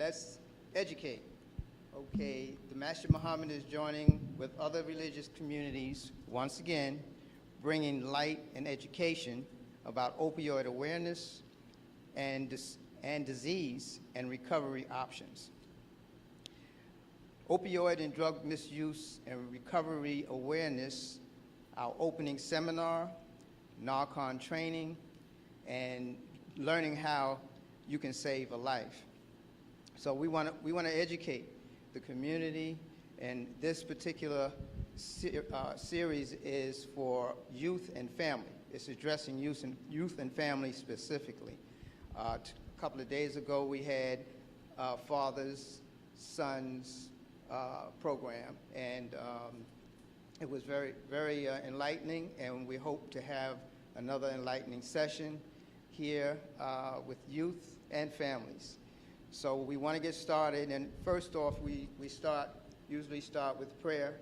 let's educate. Okay, the Master Muhammad is joining with other religious communities, once again, bringing light and education about opioid awareness and disease and recovery options. Opioid and drug misuse and recovery awareness, our opening seminar, Narcon training, and learning how you can save a life. So we want to educate the community, and this particular series is for youth and family. It's addressing youth and family specifically. A couple of days ago, we had fathers, sons program, and it was very, very enlightening, and we hope to have another enlightening session here with youth and families. So we want to get started, and first off, we usually start with prayer,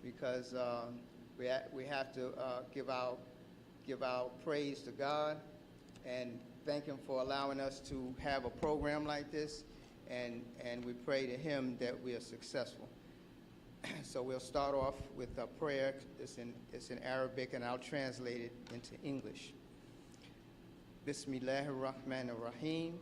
because we have to give our praise to God and thank Him for allowing us to have a program like this, and we pray to Him that we are successful. So we'll start off with a prayer. It's in Arabic, and I'll translate it into English. Bismillahirrahmanirrahim.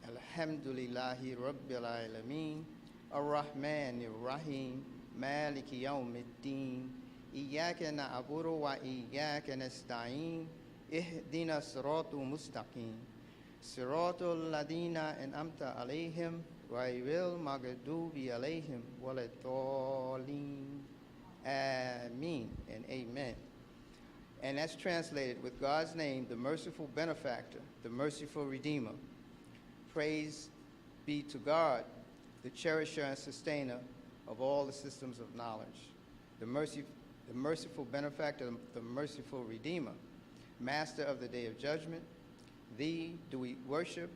Alhamdulillahi Rabbil Alameen. Ar-Rahmanir Rahim. Maliki Yawmiddin. Iyyaka na'budu wa iyyaka nasta'in. Ihdina siratal mustaqim. Siratal ladina an'amta alayhim. Ghayril maghdubi alayhim waladdallin. Ameen and amen. And that's translated with God's name, the merciful benefactor, the merciful redeemer. Praise be to God, the cherisher and sustainer of all the systems of knowledge, the merciful benefactor, the merciful redeemer, master of the day of judgment. Thee do we worship,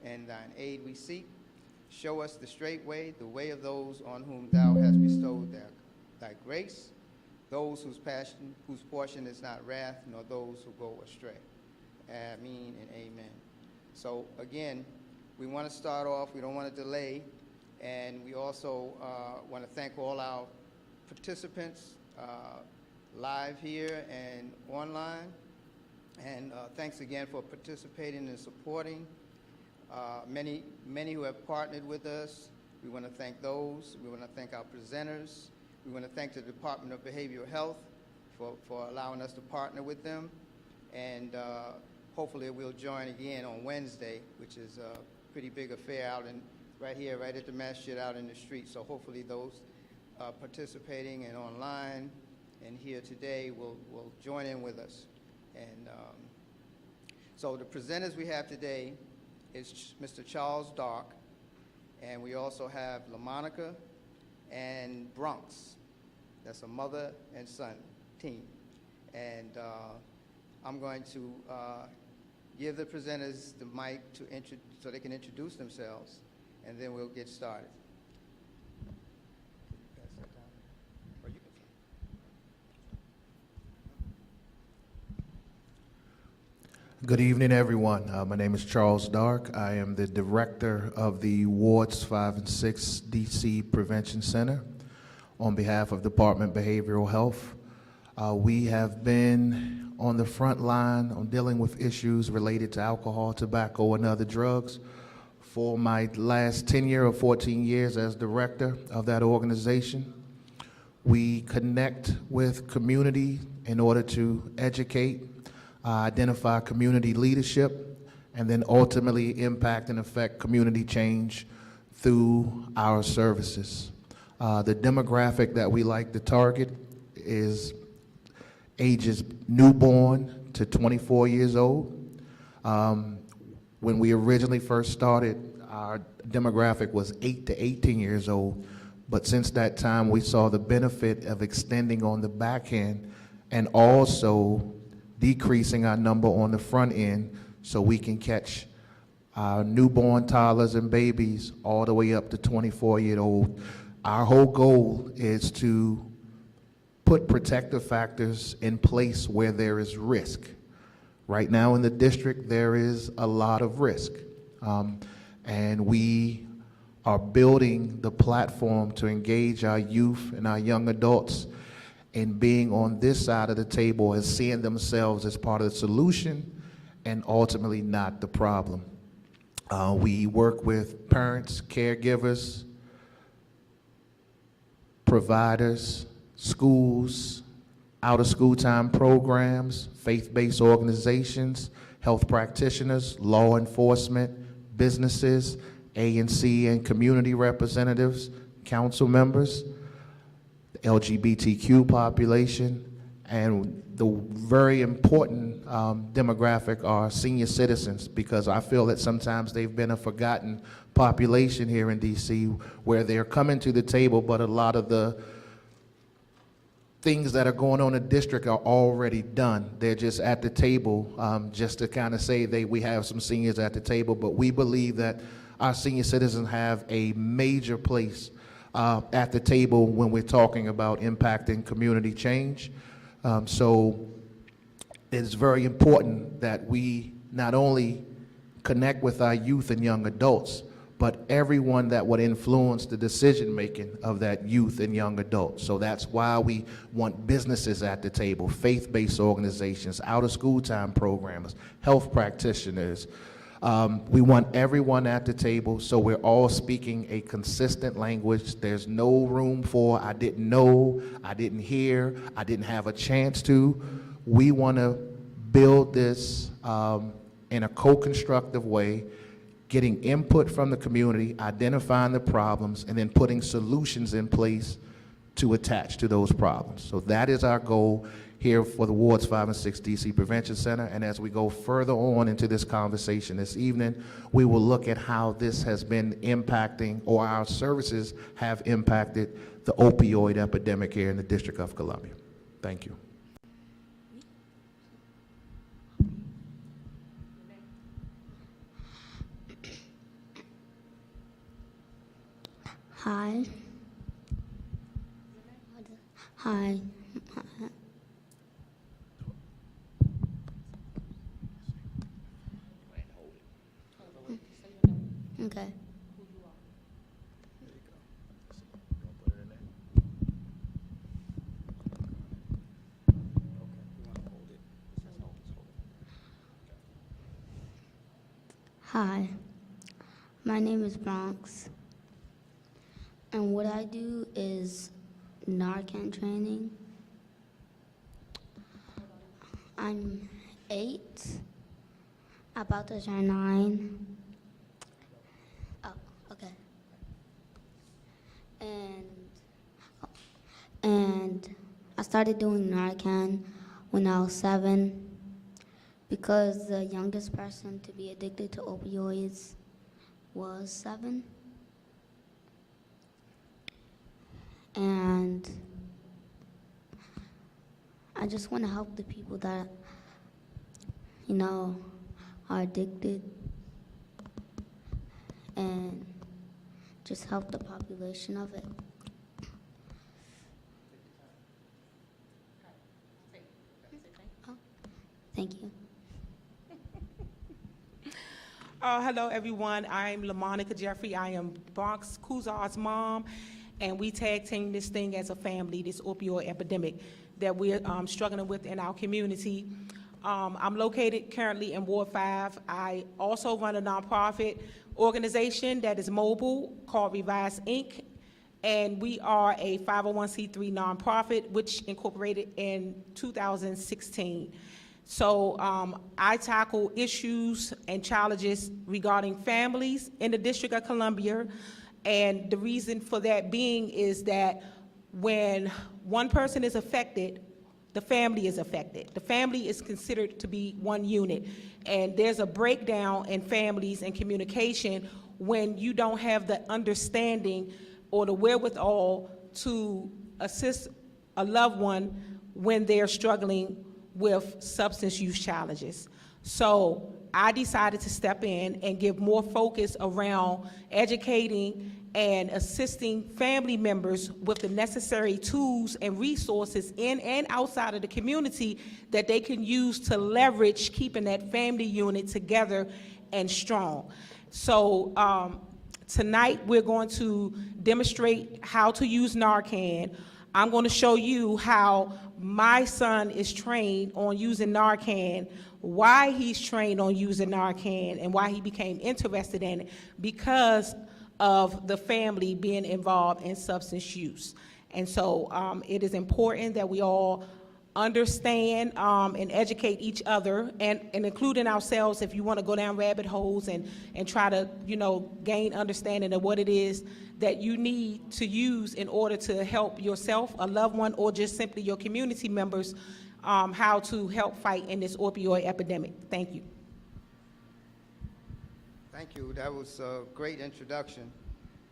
and thine aid we seek. Show us the straight way, the way of those on whom thou hast bestowed thy grace, those whose portion is not wrath, nor those who go astray. Ameen and amen. So again, we want to start off, we don't want to delay, and we also want to thank all our participants live here and online. And thanks again for participating and supporting. Many who have partnered with us, we want to thank those. We want to thank our presenters. We want to thank the Department of Behavioral Health for allowing us to partner with them. And hopefully we'll join again on Wednesday, which is a pretty big affair out right here, right at the masjid out in the street. So hopefully those participating and online and here today will join in with us. And so the presenters we have today is Mr. Charles Dark, and we also have LaMonica and Bronx. That's a mother and son team. And I'm going to give the presenters the mic so they can introduce themselves, and then we'll get started. Pass that down. Or you can. Good evening, everyone. My name is Charles Dark. I am the director of the Wards 5 and 6 DC Prevention Center on behalf of Department of Behavioral Health. We have been on the front line on dealing with issues related to alcohol, tobacco, and other drugs for my last 10 or 14 years as director of that organization. We connect with community in order to educate, identify community leadership, and then ultimately impact and affect community change through our services. The demographic that we like to target is ages newborn to 24 years old. When we originally first started, our demographic was 8 to 18 years old, but since that time we saw the benefit of extending on the back end and also decreasing our number on the front end so we can catch our newborn toddlers and babies all the way up to 24-year-old. Our whole goal is to put protective factors in place where there is risk. Right now in the district, there is a lot of risk. And we are building the platform to engage our youth and our young adults in being on this side of the table and seeing themselves as part of the solution and ultimately not the problem. We work with parents, caregivers, providers, schools, out-of-school time programs, faith-based organizations, health practitioners, law enforcement, businesses, ANC and community representatives, council members, the LGBTQ population, and the very important demographic are senior citizens, because I feel that sometimes they've been a forgotten population here in DC, where they're coming to the table, but a lot of the things that are going on in the district are already done. They're just at the table, just to kind of say we have some seniors at the table, but we believe that our senior citizens have a major place at the table when we're talking about impacting community change. So it's very important that we not only connect with our youth and young adults, but everyone that would influence the decision-making of that youth and young adults. So that's why we want businesses at the table, faith-based organizations, out-of-school time programmers, health practitioners. We want everyone at the table, so we're all speaking a consistent language. There's no room for, I didn't know, I didn't hear, I didn't have a chance to. We want to build this in a co-constructive way, getting input from the community, identifying the problems, and then putting solutions in place to attach to those problems. So that is our goal here for the Wards 5 and 6 DC Prevention Center. And as we go further on into this conversation this evening, we will look at how this has been impacting, or our services have impacted, the opioid epidemic here in the District of Columbia. Thank you. Hi. Hi. Okay. Hi. My name is Bronx. And what I do is Narcan training. I'm 8, about to turn 9. Oh, okay. And I started doing Narcan when I was 7, because the youngest person to be addicted to opioids was 7. And I just want to help the people that, are addicted, and just help the population of it. Oh, thank you. Hello, everyone. I'm LaMonica Jeffrey. I am Bronx Kuzar's mom, and we tag team this thing as a family, this opioid epidemic that we're struggling with in our community. I'm located currently in Ward 5. I also run a nonprofit organization that is mobile called Revise Inc., and we are a 501c3 nonprofit which incorporated in 2016. So I tackle issues and challenges regarding families in the District of Columbia, and the reason for that being is that when one person is affected, the family is affected. The family is considered to be one unit, and there's a breakdown in families and communication when you don't have the understanding or the wherewithal to assist a loved one when they're struggling with substance use challenges. So I decided to step in and give more focus around educating and assisting family members with the necessary tools and resources in and outside of the community that they can use to leverage keeping that family unit together and strong. So Tonight, we're going to demonstrate how to use Narcan. I'm going to show you how my son is trained on using Narcan, why he's trained on using Narcan, and why he became interested in it, because of the family being involved in substance use. And so it is important that we all understand and educate each other, and including ourselves if you want to go down rabbit holes and try to, gain understanding of what it is that you need to use in order to help yourself, a loved one, or just simply your community members, how to help fight in this opioid epidemic. Thank you. Thank you. That was a great introduction.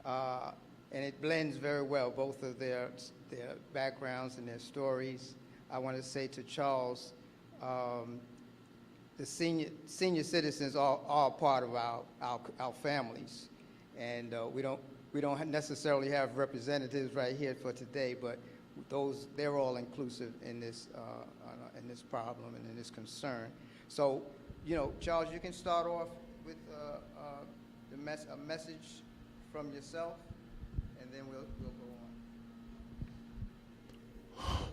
And it blends very well, both of their backgrounds and their stories. I want to say to Charles, the senior citizens are part of our families, and we don't necessarily have representatives right here for today, but they're all inclusive in this problem and in this concern. So, Charles, you can start off with a message from yourself, and then we'll go on.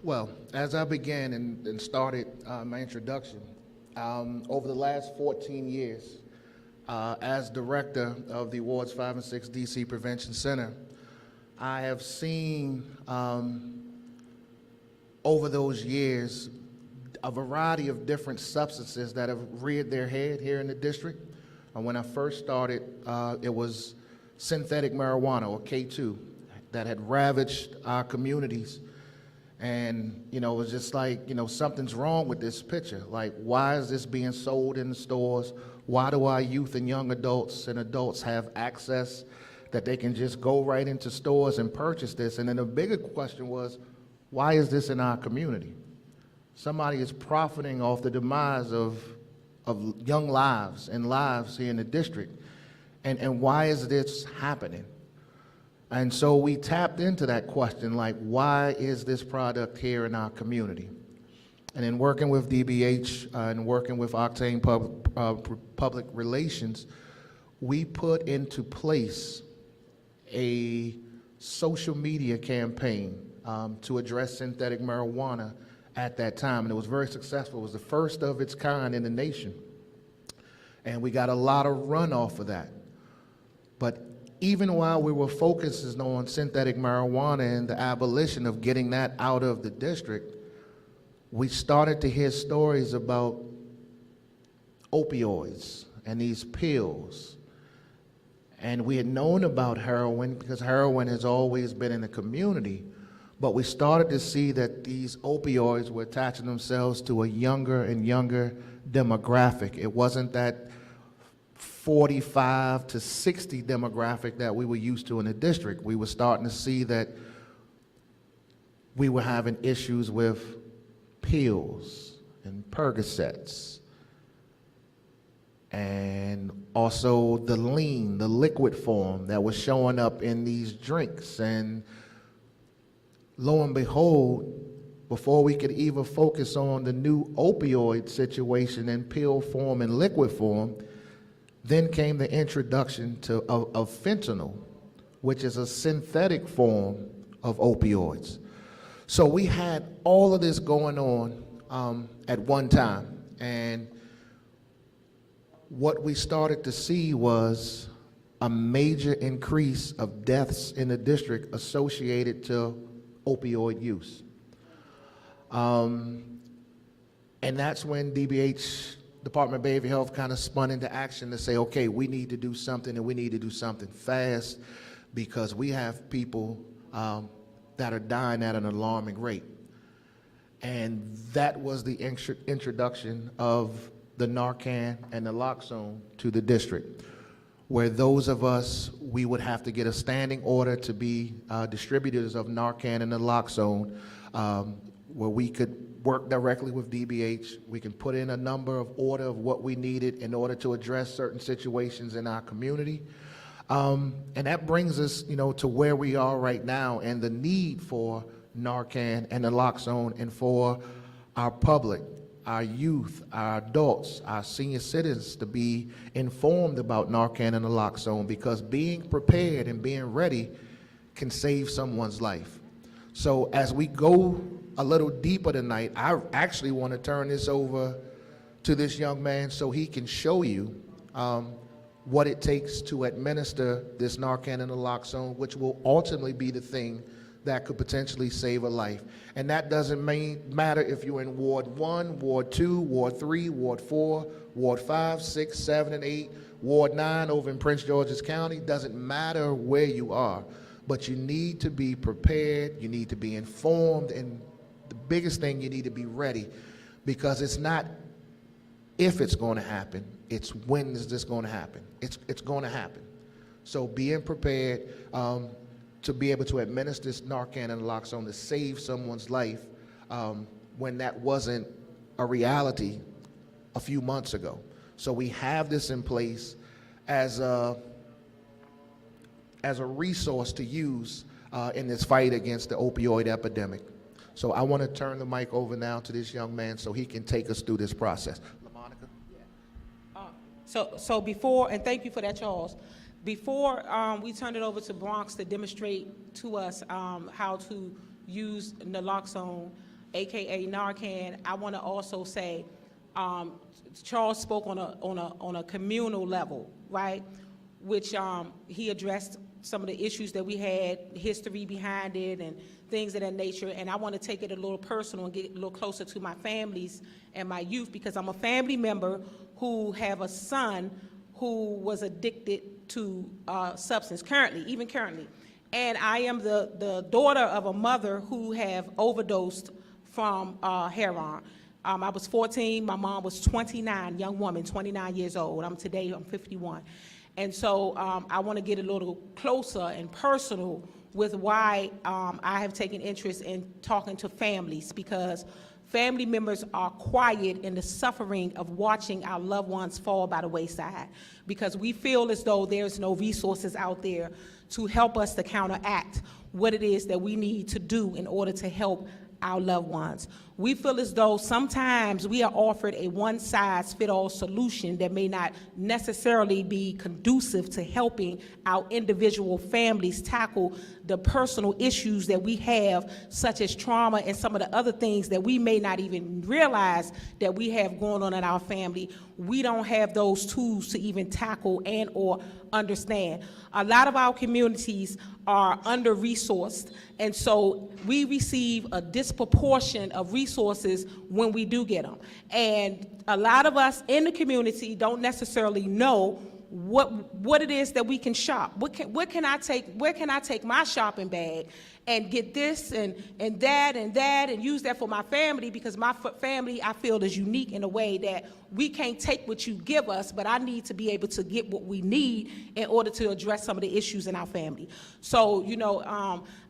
Well, as I began and started my introduction, over the last 14 years, as director of the Wards 5 and 6 DC Prevention Center, I have seen over those years a variety of different substances that have reared their head here in the district. When I first started, it was synthetic marijuana, or K2, that had ravaged our communities. And, it was just like, something's wrong with this picture. Like, why is this being sold in the stores? Why do our youth and young adults and adults have access that they can just go right into stores and purchase this? And then the bigger question was, why is this in our community? Somebody is profiting off the demise of young lives and lives here in the district. And why is this happening? And so we tapped into that question, like, why is this product here in our community? And in working with DBH and working with Octane Public Relations, we put into place a social media campaign to address synthetic marijuana at that time. And it was very successful. It was the first of its kind in the nation. And we got a lot of runoff of that. But even while we were focusing on synthetic marijuana and the abolition of getting that out of the district, we started to hear stories about opioids and these pills. And we had known about heroin because heroin has always been in the community, but we started to see that these opioids were attaching themselves to a younger and younger demographic. It wasn't that 45 to 60 demographic that we were used to in the district. We were starting to see that we were having issues with pills and Percocets, and also the lean, the liquid form that was showing up in these drinks. And lo and behold, before we could even focus on the new opioid situation in pill form and liquid form, then came the introduction of fentanyl, which is a synthetic form of opioids. So we had all of this going on at one time. And what we started to see was a major increase of deaths in the district associated to opioid use. And that's when DBH, Department of Behavioral Health, kind of spun into action to say, okay, we need to do something, and we need to do something fast, because we have people that are dying at an alarming rate. And that was the introduction of the Narcan and the naloxone to the district, where those of us, we would have to get a standing order to be distributors of Narcan and naloxone, where we could work directly with DBH. We can put in a number of order of what we needed in order to address certain situations in our community. And that brings us, to where we are right now, and the need for Narcan and naloxone, and for our public. our youth, our adults, our senior citizens to be informed about Narcan and naloxone, because being prepared and being ready can save someone's life. So as we go a little deeper tonight, I actually want to turn this over to this young man so he can show you what it takes to administer this Narcan and naloxone, which will ultimately be the thing that could potentially save a life. And that doesn't matter if you're in Ward 1, Ward 2, Ward 3, Ward 4, Ward 5, 6, 7, and 8, Ward 9 over in Prince George's County. Doesn't matter where you are, but you need to be prepared, you need to be informed, and the biggest thing, you need to be ready, because it's not if it's going to happen, it's when is this going to happen. It's going to happen. So being prepared to be able to administer this Narcan and naloxone to save someone's life when that wasn't a reality a few months ago. So we have this in place as a resource to use in this fight against the opioid epidemic. So I want to turn the mic over now to this young man so he can take us through this process. So before, and thank you for that, Charles. Before we turn it over to Bronx to demonstrate to us how to use naloxone, aka Narcan, I want to also say Charles spoke on a communal level, right? Which he addressed some of the issues that we had, history behind it, and things of that nature. And I want to take it a little personal and get a little closer to my families and my youth, because I'm a family member who have a son who was addicted to substance even currently. And I am the daughter of a mother who have overdosed from heroin. I was 14, my mom was 29, young woman, 29 years old. Today I'm 51. And so I want to get a little closer and personal with why I have taken interest in talking to families, because family members are quiet in the suffering of watching our loved ones fall by the wayside, because we feel as though there's no resources out there to help us to counteract what it is that we need to do in order to help our loved ones. We feel as though sometimes we are offered a one-size-fits-all solution that may not necessarily be conducive to helping our individual families tackle the personal issues that we have, such as trauma and some of the other things that we may not even realize that we have going on in our family. We don't have those tools to even tackle and or understand. A lot of our communities are under-resourced, and so we receive a disproportion of resources when we do get them. And a lot of us in the community don't necessarily know what it is that we can shop. Where can I take my shopping bag and get this and that and use that for my family, because my family, I feel, is unique in a way that we can't take what you give us, but I need to be able to get what we need in order to address some of the issues in our family. So,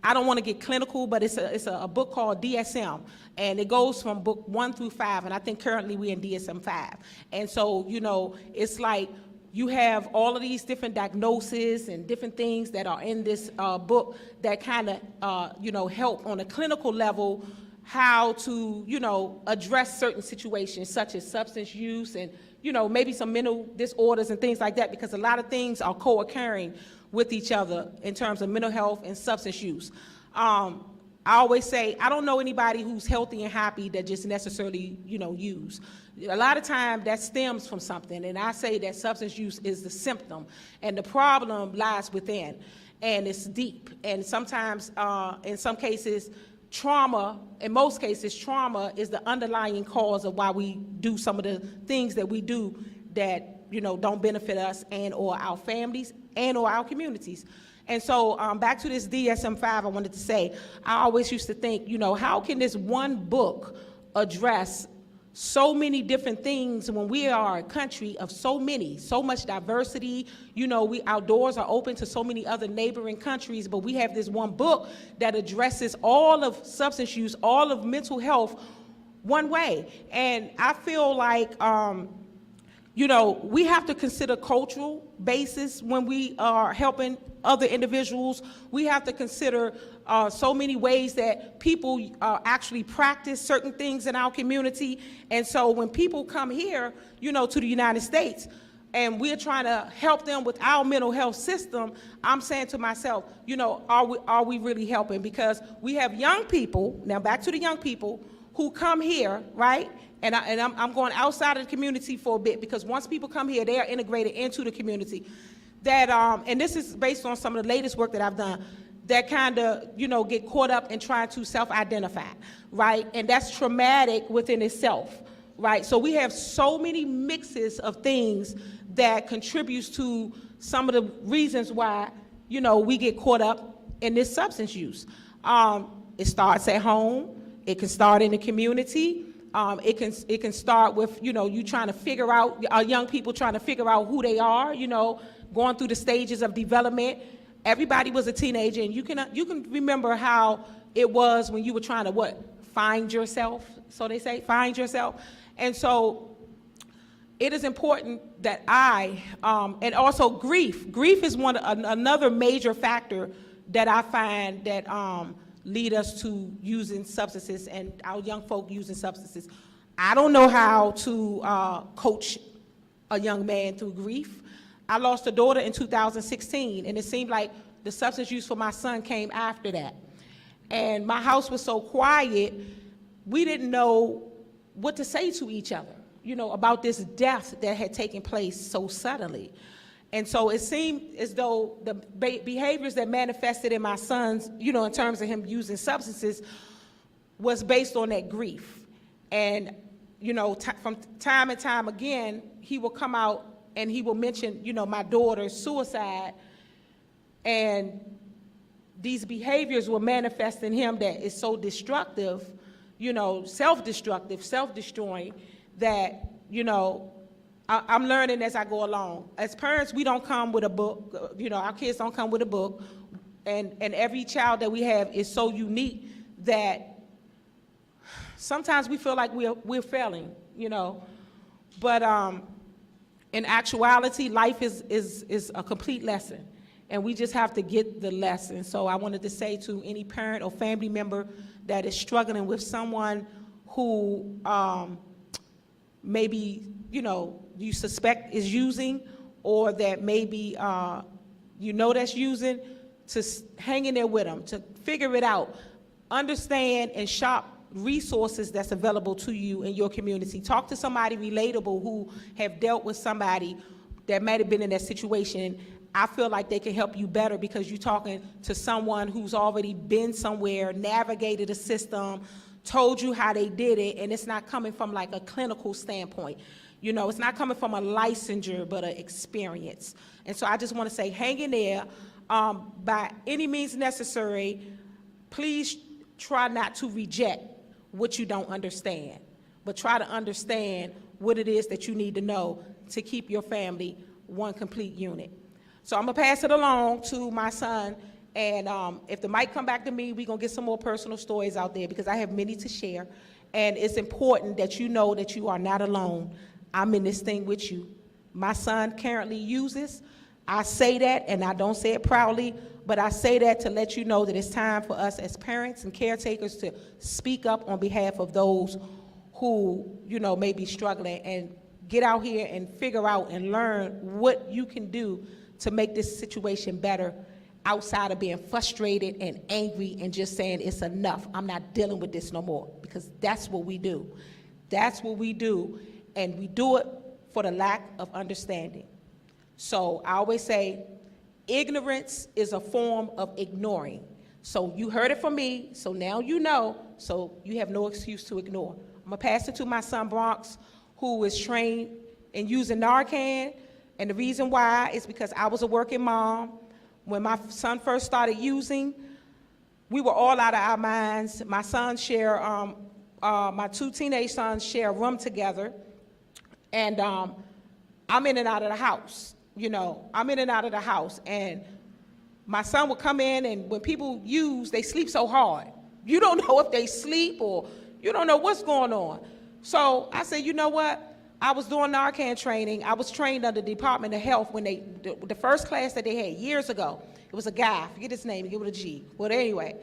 I don't want to get clinical, but it's a book called DSM, and it goes from book 1 through 5, and I think currently we're in DSM 5. And so, it's like, you have all of these different diagnoses and different things that are in this book that kind of, help on a clinical level how to, address certain situations such as substance use and, maybe some mental disorders and things like that, because a lot of things are co-occurring with each other in terms of mental health and substance use. I always say, I don't know anybody who's healthy and happy that just necessarily, use. A lot of times that stems from something, and I say that substance use is the symptom, and the problem lies within, and it's deep. And sometimes, in some cases, in most cases, trauma is the underlying cause of why we do some of the things that we do that, don't benefit us and or our families and or our communities. And so back to this DSM-5, I wanted to say, I always used to think, how can this one book address so many different things when we are a country of so much diversity? Our doors are open to so many other neighboring countries, but we have this one book that addresses all of substance use, all of mental health one way. And I feel like, you know, we have to consider cultural basis when we are helping other individuals. We have to consider so many ways that people actually practice certain things in our community. And so when people come here, you know, to the United States, and we're trying to help them with our mental health system, I'm saying to myself, you know, are we really helping? Because we have young people, now back to the young people, who come here, right? And I'm going outside of the community for a bit, because once people come here, they are integrated into the community. That, and this is based on some of the latest work that I've done, that kind of, you know, get caught up in trying to self-identify, right? And that's traumatic within itself, right? So we have so many mixes of things that contributes to some of the reasons why, you know, we get caught up in this substance use. It starts at home. It can start in the community. It can start with, you know, you trying to figure out, young people trying to figure out who they are, you know, going through the stages of development. Everybody was a teenager, and you can remember how it was when you were trying to find yourself. So they say, find yourself. And so it is important that and also grief. Grief is another major factor that I find that lead us to using substances, and our young folk using substances. I don't know how to coach a young man through grief. I lost a daughter in 2016, and it seemed like the substance use for my son came after that. And my house was so quiet, we didn't know what to say to each other, you know, about this death that had taken place so suddenly. And so it seemed as though the behaviors that manifested in my son's, you know, in terms of him using substances, was based on that grief. And, you know, from time and time again, he will come out and he will mention, you know, my daughter's suicide. And these behaviors will manifest in him that is so destructive, you know, self-destructive, self-destroying, that, you know, I'm learning as I go along. As parents, we don't come with a book. You know, our kids don't come with a book. And every child that we have is so unique that sometimes we feel like we're failing, you know. But in actuality, life is a complete lesson. And we just have to get the lesson. So I wanted to say to any parent or family member that is struggling with someone who maybe, you know, you suspect is using, or that maybe you know that's using, to hang in there with them, to figure it out, understand and shop resources that's available to you in your community. Talk to somebody relatable who have dealt with somebody that might have been in that situation. I feel like they can help you better because you're talking to someone who's already been somewhere, navigated a system, told you how they did it, and it's not coming from like a clinical standpoint. You know, it's not coming from a licensure, but an experience. And so I just want to say, hang in there. By any means necessary, please try not to reject what you don't understand, but try to understand what it is that you need to know to keep your family one complete unit. So I'm going to pass it along to my son, and if the mic come back to me, we're going to get some more personal stories out there, because I have many to share. And it's important that you know that you are not alone. I'm in this thing with you. My son currently uses. I say that, and I don't say it proudly, but I say that to let you know that it's time for us as parents and caretakers to speak up on behalf of those who, you know, may be struggling, and get out here and figure out and learn what you can do to make this situation better, outside of being frustrated and angry and just saying it's enough. I'm not dealing with this no more, because that's what we do. That's what we do, and we do it for the lack of understanding. So I always say, ignorance is a form of ignoring. So you heard it from me, so now you know, so you have no excuse to ignore. I'm gonna pass it to my son Bronx, who is trained in using Narcan, and the reason why is because I was a working mom. When my son first started using, we were all out of our minds. My sons share, my two teenage sons share a room together, and I'm in and out of the house. You know, I'm in and out of the house, and my son would come in, and when people use, they sleep so hard. You don't know if they sleep, or you don't know what's going on. So I said, you know what? I was doing Narcan training. I was trained under the Department of Health when the first class that they had years ago. It was a guy, I forget his name, give it a G. But anyway,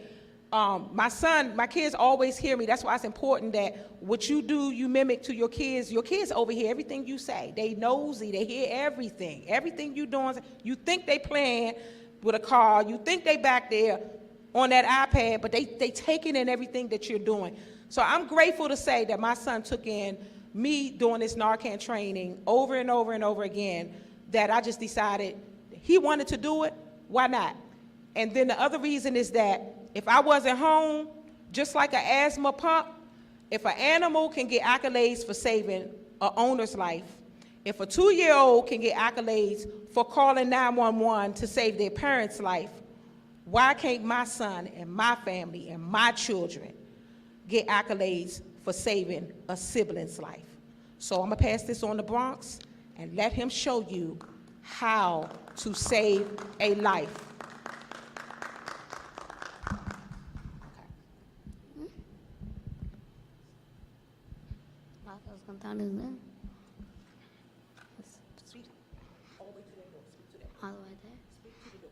my kids always hear me. That's why it's important that what you do, you mimic to your kids. Your kids overhear everything you say. They nosy, they hear everything. Everything you doing, you think they playing with a car, you think they back there on that iPad, but they taking in everything that you're doing. So I'm grateful to say that my son took in me doing this Narcan training over and over and over again, that I just decided he wanted to do it, why not? And then the other reason is that if I wasn't home, just like an asthma pump, if an animal can get accolades for saving an owner's life, if a 2-year-old can get accolades for calling 911 to save their parents' life, why can't my son and my family and my children get accolades for saving a sibling's life? So I'm gonna pass this on to Bronx and let him show you how to save a life. Speak all the way to that door. Speak to that door. All the way there? Speak to the door.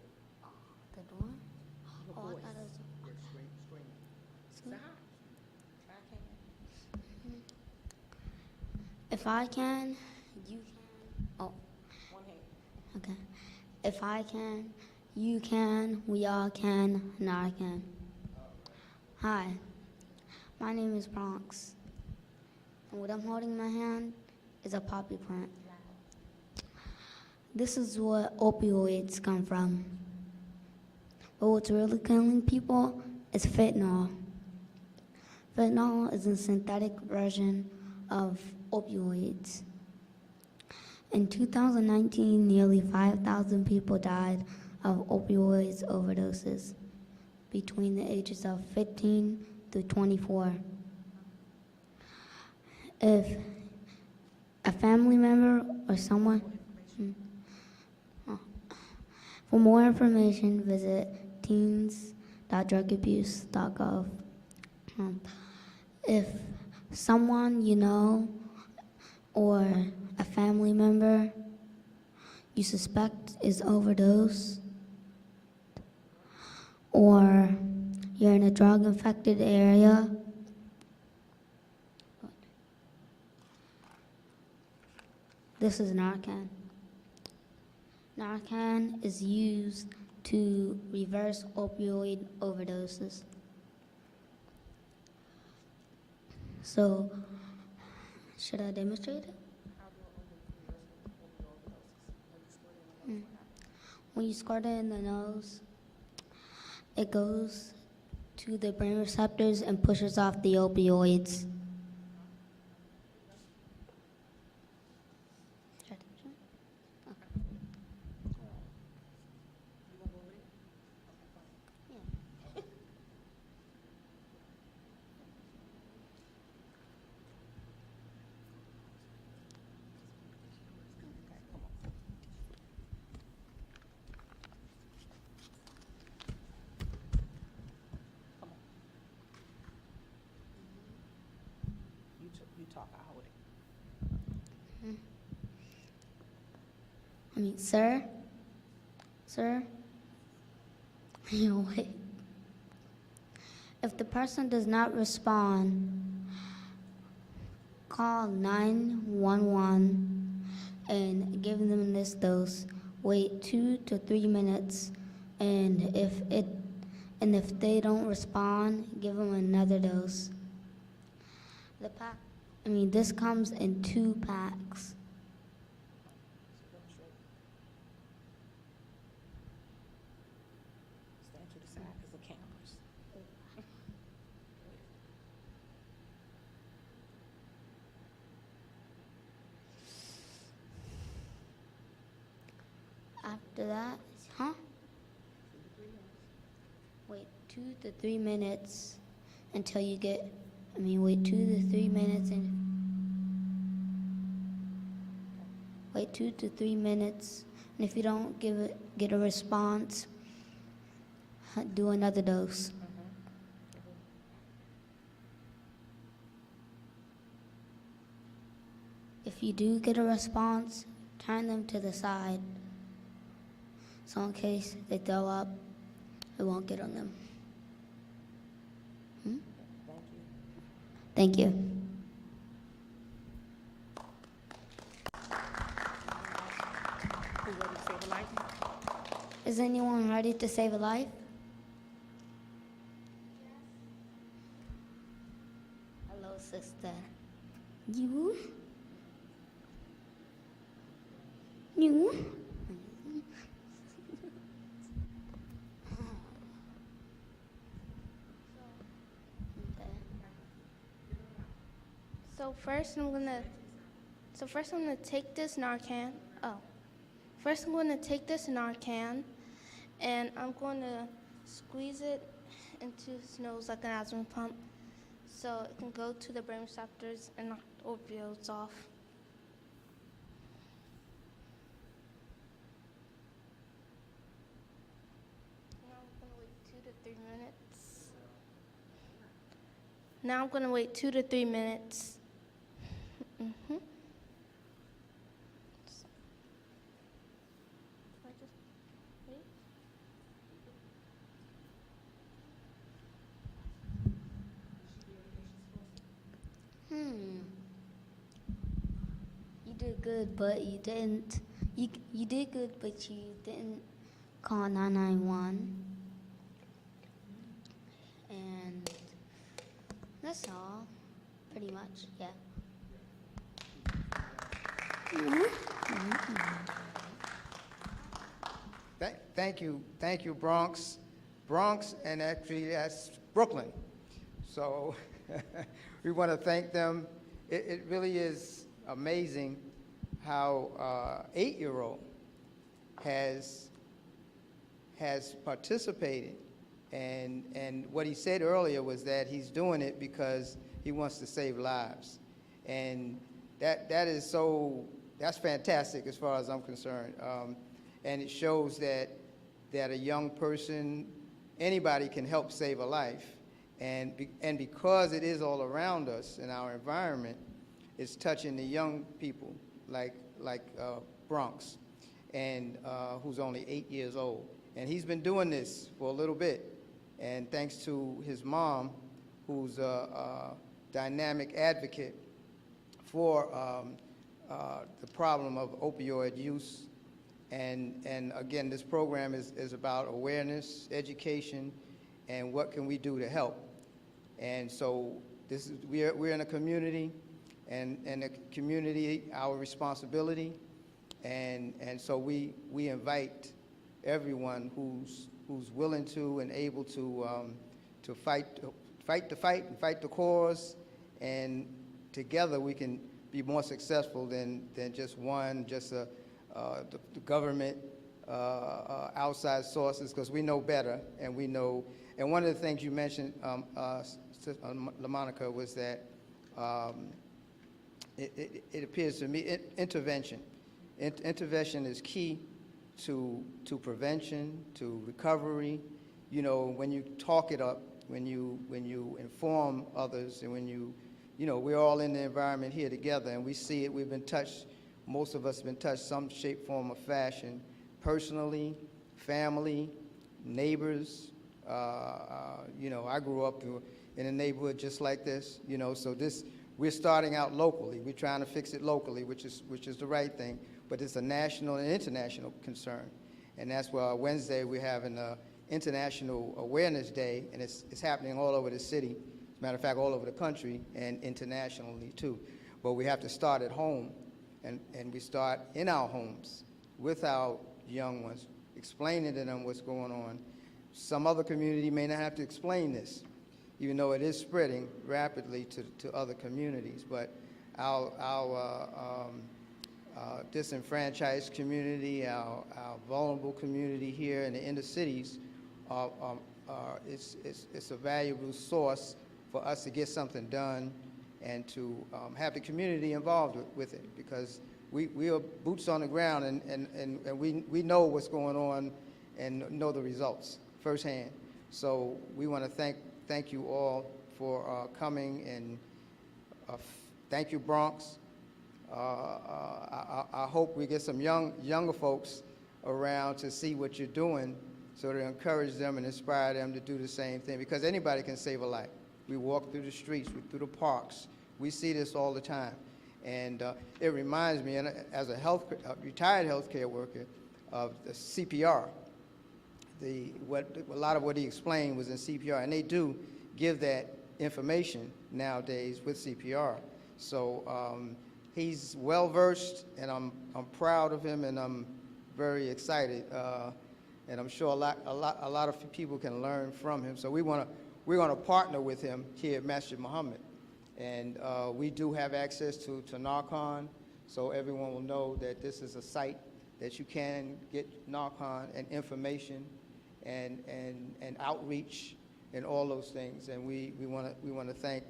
The door? Your Oh, I voice. thought it was. Say hi. I can. If I can, you can. Oh, One hand. okay. If I can, you can, we all can, and I can. Hi, my name is Bronx. And what I'm holding in my hand is a poppy plant. This is what opioids come from. But what's really killing people is fentanyl. Fentanyl is a synthetic version of opioids. In 2019, nearly 5,000 people died of opioids overdoses between the ages of 15 to 24. If a family member or someone, for more information, visit teens.drugabuse.gov. If someone you know or a family member you suspect is overdosed, or you're in a drug-infected area, this is Narcan. Narcan is used to reverse opioid overdoses. So, should I demonstrate it? When you squirt it in the nose, it goes to the brain receptors and pushes off the opioids. You talk, I hold it. Sir? Sir? You wait. If the person does not respond, call 911 and give them this dose. Wait 2 to 3 minutes, and if they don't respond, give them another dose. This comes in 2 packs. Stand to the side because the cameras. After that, wait 2 to 3 minutes until you get, wait 2 to 3 minutes and wait 2 to 3 minutes, and if you don't get a response, do another dose. If if you do get a response, turn them to the side. So in case they throw up, it won't get on them. Thank you. Who ready to save a life? Is anyone ready to save a life? Hello, sister. You? You? So first I'm gonna take this Narcan. First I'm gonna take this Narcan, and I'm gonna squeeze it into his nose like an asthma pump, so it can go to the brain receptors and knock the opioids off. Now I'm gonna wait 2 to 3 minutes. Mm-hmm. You did good, but you didn't. You did good, but you didn't call 991. And that's all, pretty much. Yeah. Thank you, Bronx. Bronx, and actually that's Brooklyn. So we want to thank them. It really is amazing how 8-year-old has participated, and what he said earlier was that he's doing it because he wants to save lives, and that's fantastic as far as I'm concerned, and it shows that a young person, anybody can help save a life, and because it is all around us in our environment, it's touching the young people like Bronx, and who's only 8 years old, and he's been doing this for a little bit, and thanks to his mom, who's a dynamic advocate for the problem of opioid use. And again, this program is about awareness, education, and what can we do to help. And so we're in a community, and the community, our responsibility, and so we invite everyone who's willing to and able to fight the fight and fight the cause, and together we can be more successful than just the government, outside sources, because we know better, and we know. And one of the things you mentioned, LaMonica, was that it appears to me intervention. Intervention is key to prevention, to recovery. You know, when you talk it up, when you inform others, and we're all in the environment here together, and we see it. We've been touched. Most of us have been touched some shape, form, or fashion, personally, family, neighbors. I grew up in a neighborhood just like this. So we're starting out locally. We're trying to fix it locally, which is the right thing. But it's a national and international concern, and that's why Wednesday we're having an International Awareness Day, and it's happening all over the city. As a matter of fact, all over the country and internationally too. But we have to start at home. And we start in our homes with our young ones, explaining to them what's going on. Some other community may not have to explain this, even though it is spreading rapidly to other communities. But our disenfranchised community, our vulnerable community here in the inner cities, it's a valuable source for us to get something done, and to have the community involved with it, because we are boots on the ground, and we know what's going on and know the results firsthand. So we want to thank you all for coming, and thank you, Bronx. I hope we get some younger folks around to see what you're doing, so to encourage them and inspire them to do the same thing, because anybody can save a life. We walk through the streets, through the parks. We see this all the time. And it reminds me, and as a retired healthcare worker, of the CPR. A lot of what he explained was in CPR, and they do give that information nowadays with CPR. So he's well versed, and I'm proud of him, and I'm very excited. And I'm sure a lot of people can learn from him. So we're going to partner with him here at Masjid Muhammad. And we do have access to Narcon, so everyone will know that this is a site that you can get Narcon and information and outreach and all those things. And we want to thank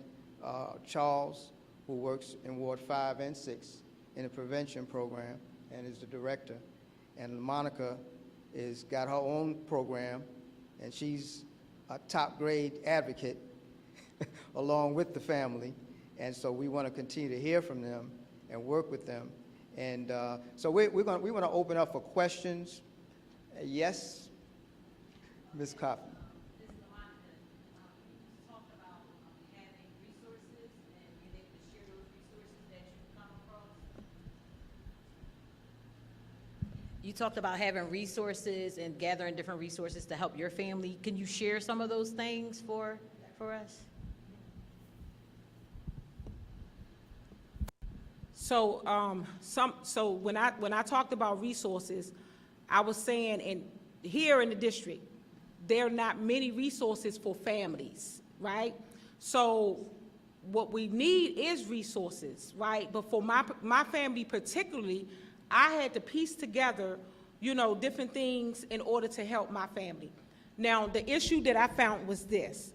Charles, who works in Ward 5 and 6 in the prevention program and is the director. And Monica got her own program, and she's a top grade advocate along with the family. And so we want to continue to hear from them and work with them. And so we want to open up for questions. Yes, Ms. Coffin. You talked about having resources and gathering different resources to help your family. Can you share some of those things for us? So, so when I talked about resources, I was saying, and here in the district, there are not many resources for families, right? So what we need is resources, right? But for my family particularly, I had to piece together, different things in order to help my family. Now, the issue that I found was this: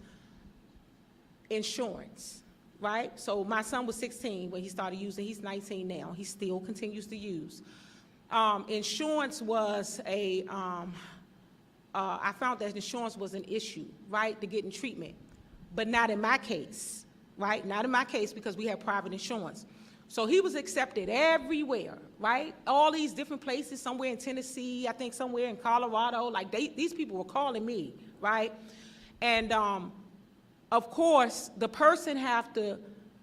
insurance, right? So my son was 16 when he started using. He's 19 now. He still continues to use. Insurance was I found that insurance was an issue, right, to getting treatment, but not in my case, right? Not in my case, because we have private insurance. So he was accepted everywhere, right? All these different places, somewhere in Tennessee, I think somewhere in Colorado, like these people were calling me, right? And of course, the person have to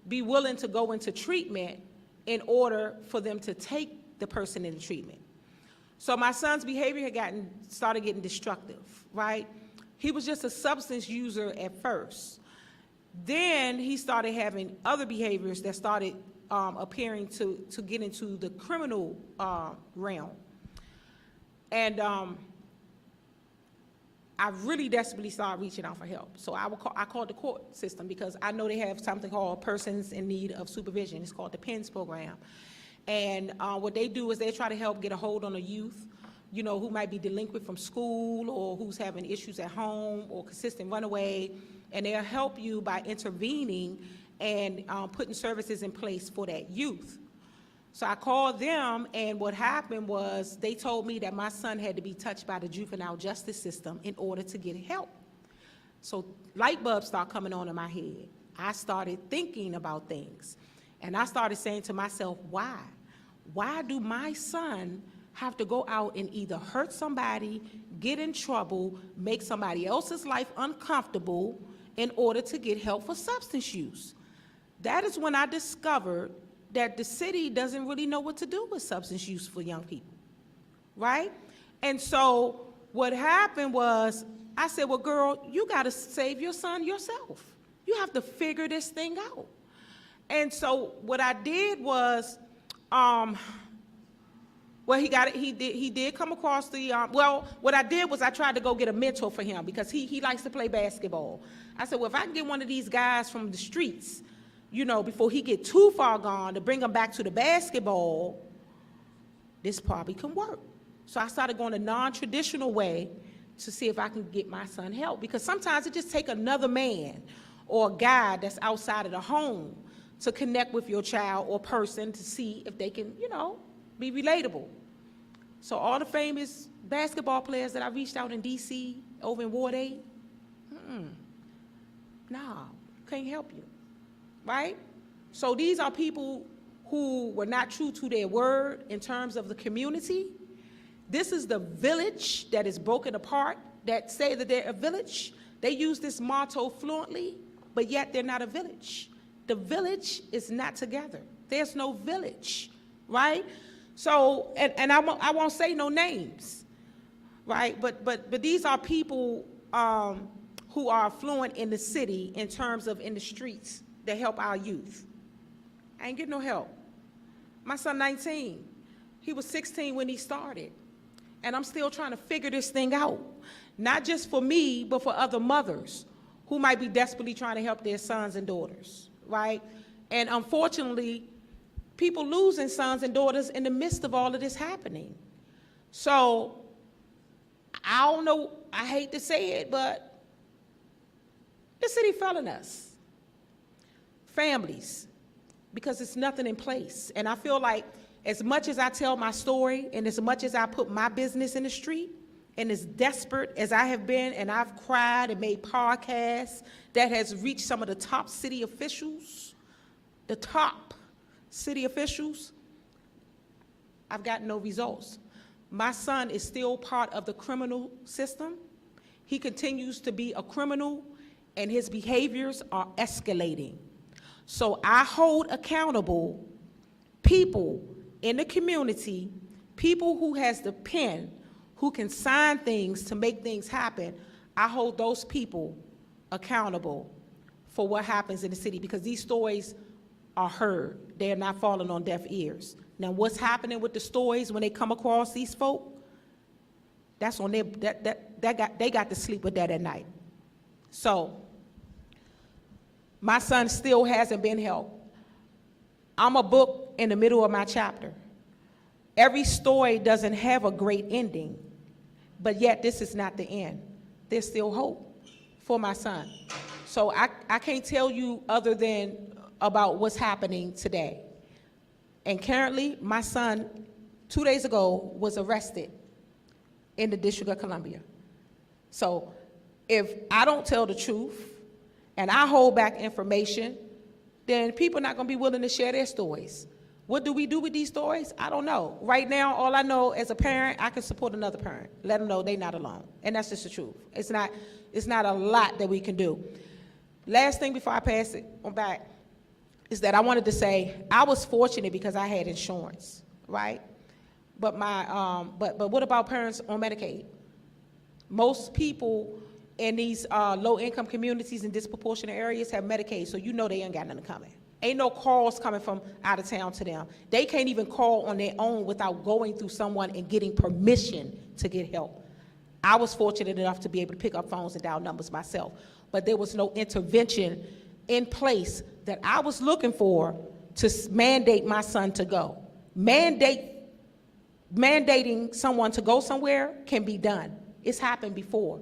be willing to go into treatment in order for them to take the person into treatment. So my son's behavior had started getting destructive, right? He was just a substance user at first. Then he started having other behaviors that started appearing to get into the criminal realm. And I really desperately started reaching out for help. So I called the court system, because I know they have something called Persons in Need of Supervision. It's called the PENS program. And what they do is they try to help get a hold on a youth, who might be delinquent from school, or who's having issues at home, or consistent runaway, and they'll help you by intervening and putting services in place for that youth. So I called them, and what happened was they told me that my son had to be touched by the juvenile justice system in order to get help. So light bulbs started coming on in my head. I started thinking about things, and I started saying to myself, why? Why do my son have to go out and either hurt somebody, get in trouble, make somebody else's life uncomfortable in order to get help for substance use? That is when I discovered that the city doesn't really know what to do with substance use for young people, right? And so what happened was, I said, well, girl, you got to save your son yourself. You have to figure this thing out. And so what I did was, well, he did come across the, well, what I did was I tried to go get a mentor for him, because he likes to play basketball. I said, well, if I can get one of these guys from the streets, before he get too far gone, to bring him back to the basketball, this probably can work. So I started going a non-traditional way to see if I can get my son help, because sometimes it just takes another man or a guy that's outside of the home to connect with your child or person to see if they can, be relatable. So all the famous basketball players that I reached out in D.C., over in Ward 8, nah, can't help you, right? So these are people who were not true to their word in terms of the community. This is the village that is broken apart, that say that they're a village. They use this motto fluently, but yet they're not a village. The village is not together. There's no village, right? So, and I won't say no names, right? But these are people who are affluent in the city in terms of in the streets that help our youth. I ain't getting no help. My son 19, he was 16 when he started. And I'm still trying to figure this thing out. Not just for me, but for other mothers who might be desperately trying to help their sons and daughters, right? And unfortunately, people losing sons and daughters in the midst of all of this happening. So, I don't know, I hate to say it, but the city failing us. Families, because it's nothing in place. And I feel like as much as I tell my story and as much as I put my business in the street, and as desperate as I have been, and I've cried and made podcasts that has reached some of the top city officials, I've gotten no results. My son is still part of the criminal system. He continues to be a criminal, and his behaviors are escalating. So I hold accountable people in the community, people who has the pen, who can sign things to make things happen. I hold those people accountable for what happens in the city, because these stories are heard. They are not falling on deaf ears. Now, what's happening with the stories when they come across these folk? That's on their, they got to sleep with that at night. So, my son still hasn't been helped. I'm a book in the middle of my chapter. Every story doesn't have a great ending, but yet this is not the end. There's still hope for my son. So I can't tell you other than about what's happening today. And currently, my son, 2 days ago, was arrested in the District of Columbia. So if I don't tell the truth and I hold back information, then people are not going to be willing to share their stories. What do we do with these stories? I don't know. Right now, all I know as a parent, I can support another parent, let them know they're not alone. And that's just the truth. It's not a lot that we can do. Last thing before I pass it on back is that I wanted to say I was fortunate because I had insurance, right? But but what about parents on Medicaid? Most people in these low-income communities in disproportionate areas have Medicaid, so you know they ain't got nothing coming. Ain't no calls coming from out of town to them. They can't even call on their own without going through someone and getting permission to get help. I was fortunate enough to be able to pick up phones and dial numbers myself, but there was no intervention in place that I was looking for to mandate my son to go. Mandating someone to go somewhere can be done. It's happened before.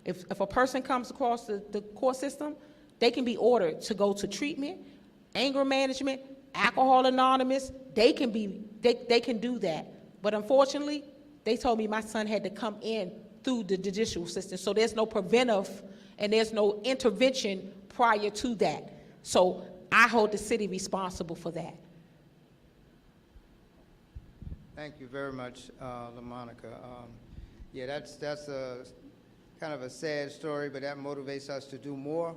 If a person comes across the court system, they can be ordered to go to treatment, anger management, Alcohol Anonymous. They can do that. But unfortunately, they told me my son had to come in through the judicial system. So there's no preventive and there's no intervention prior to that. So I hold the city responsible for that. Thank you very much, LaMonica. Yeah, that's a kind of a sad story, but that motivates us to do more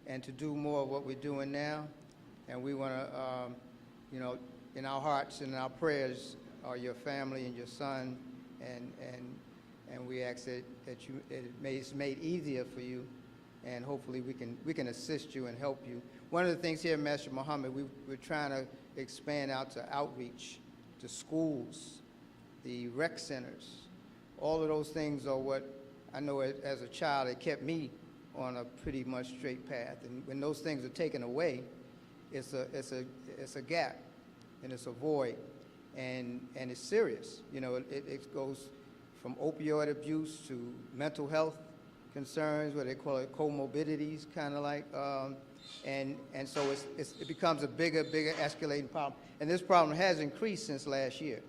and to do more of what we're doing now. And we want to, in our hearts and in our prayers are your family and your son, and we ask that it's made easier for you, and hopefully we can assist you and help you. One of the things here, Master Muhammad, we're trying to expand out to outreach, to schools, the rec centers. All of those things are what I know as a child, it kept me on a pretty much straight path. And when those things are taken away, it's a gap and it's a void, and it's serious. It goes from opioid abuse to mental health concerns, what they call it comorbidities, kind of like, and so it becomes a bigger escalating problem. And this problem has increased since last year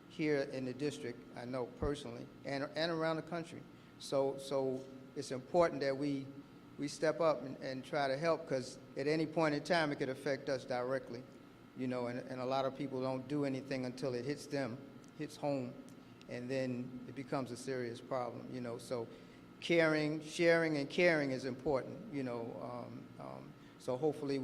here in the district, I know personally, and around the country. So it's important that we step up and try to help, because at any point in time it could affect us directly. you know, and a lot of people don't do anything until it hits them, hits home, and then it becomes a serious problem, you know. So caring, sharing, and caring is important, you know. So hopefully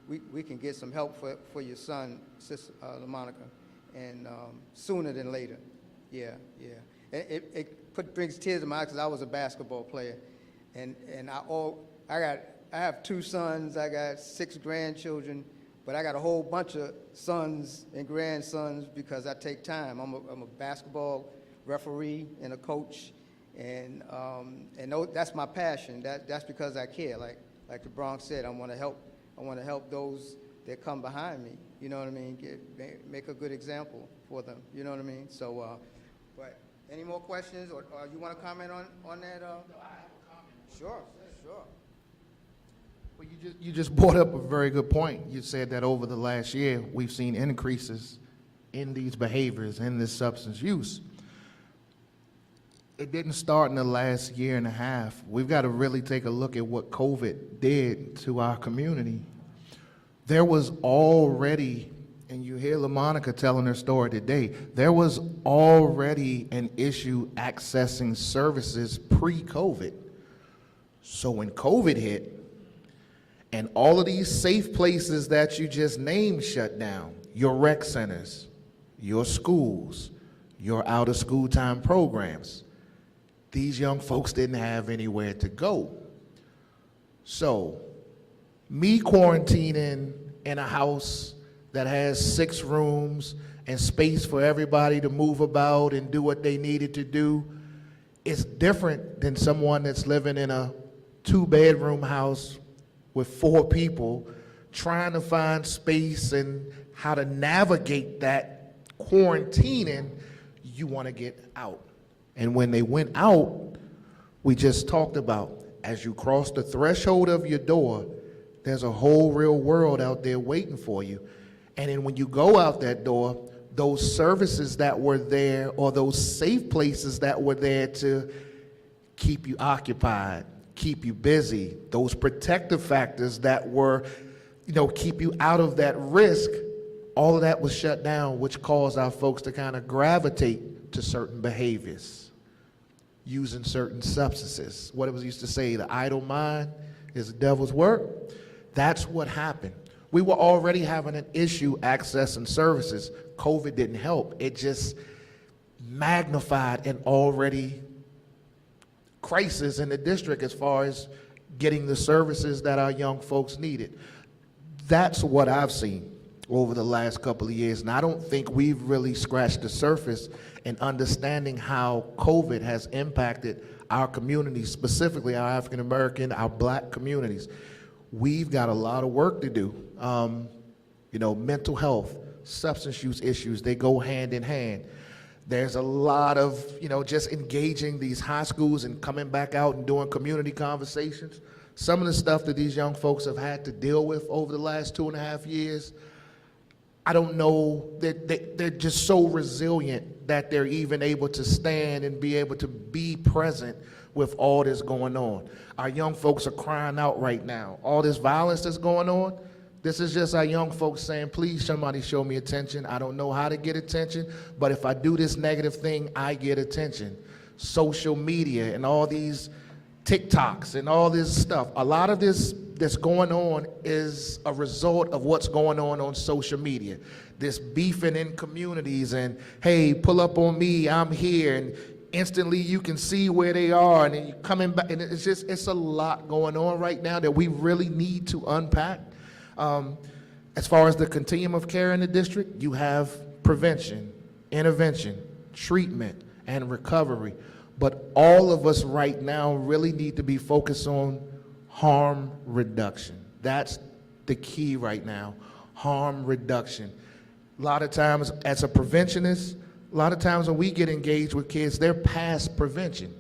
we can get some help for your son, Sister LaMonica, and sooner than later. Yeah, yeah. It brings tears to my eyes because I was a basketball player, and I have 2 sons, I got 6 grandchildren, but I got a whole bunch of sons and grandsons because I take time. I'm a basketball referee and a coach, and that's my passion. That's because I care. Like the Bronx said, I want to help those that come behind me. You know what I mean? Make a good example for them. You know what I mean? So, but any more questions, or you want to comment on that? No, I have a comment. Sure. Well, you just brought up a very good point. You said that over the last year, we've seen increases in these behaviors, in this substance use. It didn't start in the last year and a half. We've got to really take a look at what COVID did to our community. There was already, and you hear LaMonica telling her story today, there was already an issue accessing services pre-COVID. So when COVID hit, and all of these safe places that you just named shut down, your rec centers, your schools, your out-of-school time programs, these young folks didn't have anywhere to go. So, me quarantining in a house that has 6 rooms and space for everybody to move about and do what they needed to do is different than someone that's living in a 2-bedroom house with 4 people trying to find space and how to navigate that quarantining. You want to get out. And when they went out, we just talked about, as you cross the threshold of your door, there's a whole real world out there waiting for you. And then when you go out that door, those services that were there, or those safe places that were there to keep you occupied, keep you busy, those protective factors that were, keep you out of that risk, all of that was shut down, which caused our folks to kind of gravitate to certain behaviors, using certain substances. What it was used to say, the idle mind is the devil's work. That's what happened. We were already having an issue accessing services. COVID didn't help. It just magnified an already crisis in the district as far as getting the services that our young folks needed. That's what I've seen over the last couple of years, and I don't think we've really scratched the surface in understanding how COVID has impacted our communities, specifically our African American, our Black communities. We've got a lot of work to do. Mental health, substance use issues, they go hand in hand. There's a lot of, just engaging these high schools and coming back out and doing community conversations. Some of the stuff that these young folks have had to deal with over the last 2.5 years, I don't know, they're just so resilient that they're even able to stand and be able to be present with all this going on. Our young folks are crying out right now. All this violence that's going on, this is just our young folks saying, please, somebody show me attention. I don't know how to get attention, but if I do this negative thing, I get attention. Social media and all these TikToks and all this stuff, a lot of this that's going on is a result of what's going on social media. This beefing in communities and, hey, pull up on me, I'm here, and instantly you can see where they are, and then you're coming back, and it's a lot going on right now that we really need to unpack. As far as the continuum of care in the district, you have prevention, intervention, treatment, and recovery. But all of us right now really need to be focused on harm reduction. That's the key right now, harm reduction. A lot of times as a preventionist, a lot of times when we get engaged with kids, they're past prevention.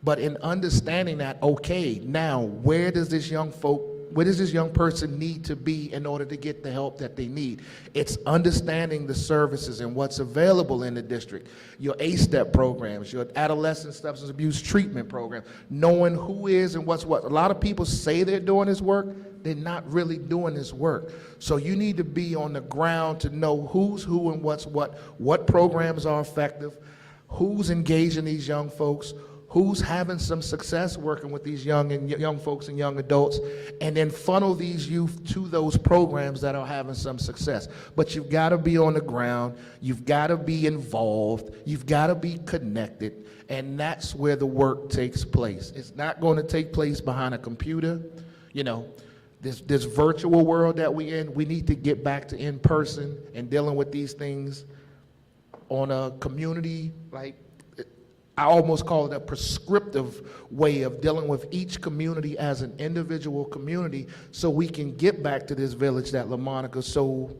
But in understanding that, okay, now where does this young folk where does this young person need to be in order to get the help that they need? It's understanding the services and what's available in the district, your A-STEP programs, your adolescent substance abuse treatment program, knowing who is and what's what. A lot of people say they're doing this work, they're not really doing this work. So you need to be on the ground to know who's who and what's what programs are effective, who's engaging these young folks, who's having some success working with these young folks and young adults, and then funnel these youth to those programs that are having some success. But you've got to be on the ground, you've got to be involved, you've got to be connected, and that's where the work takes place. It's not going to take place behind a computer. You know, this virtual world that we're in, we need to get back to in person and dealing with these things on a community, like, I almost call it a prescriptive way of dealing with each community as an individual community, so we can get back to this village that LaMonica so,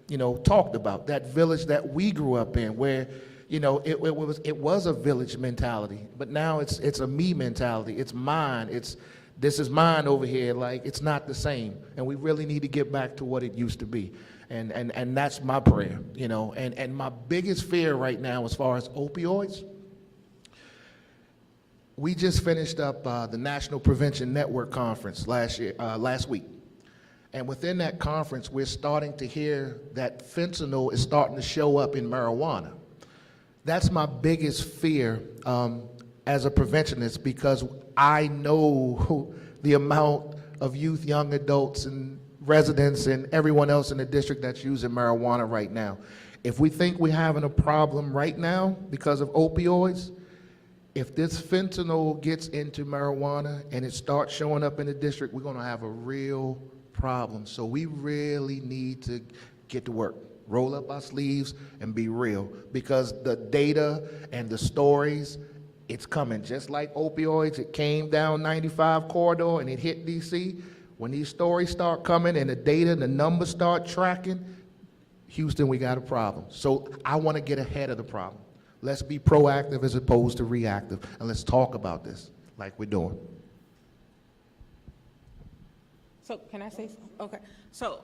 you know, talked about, that village that we grew up in, where, you know, it was a village mentality, but now it's a me mentality. It's mine. This is mine over here. Like, it's not the same, and we really need to get back to what it used to be. And that's my prayer, you know. And my biggest fear right now, as far as opioids, we just finished up the National Prevention Network Conference last week. And within that conference, we're starting to hear that fentanyl is starting to show up in marijuana. That's my biggest fear as a preventionist, because I know the amount of youth, young adults, and residents and everyone else in the district that's using marijuana right now. If we think we're having a problem right now because of opioids, if this fentanyl gets into marijuana and it starts showing up in the district, we're gonna have a real problem. So we really need to get to work, roll up our sleeves and be real, because the data and the stories, it's coming. Just like opioids, it came down 95 corridor and it hit DC. When these stories start coming and the data and the numbers start tracking, Houston, we got a problem. So I wanna get ahead of the problem. Let's be proactive as opposed to reactive, and let's talk about this like we're doing. So can I say something? Okay. So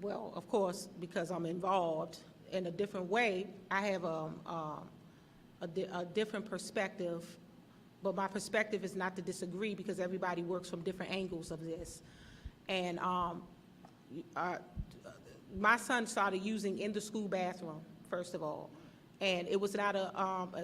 well, of course, because I'm involved in a different way, I have a different perspective, but my perspective is not to disagree, because everybody works from different angles of this. And my son started using in the school bathroom, first of all. And it was not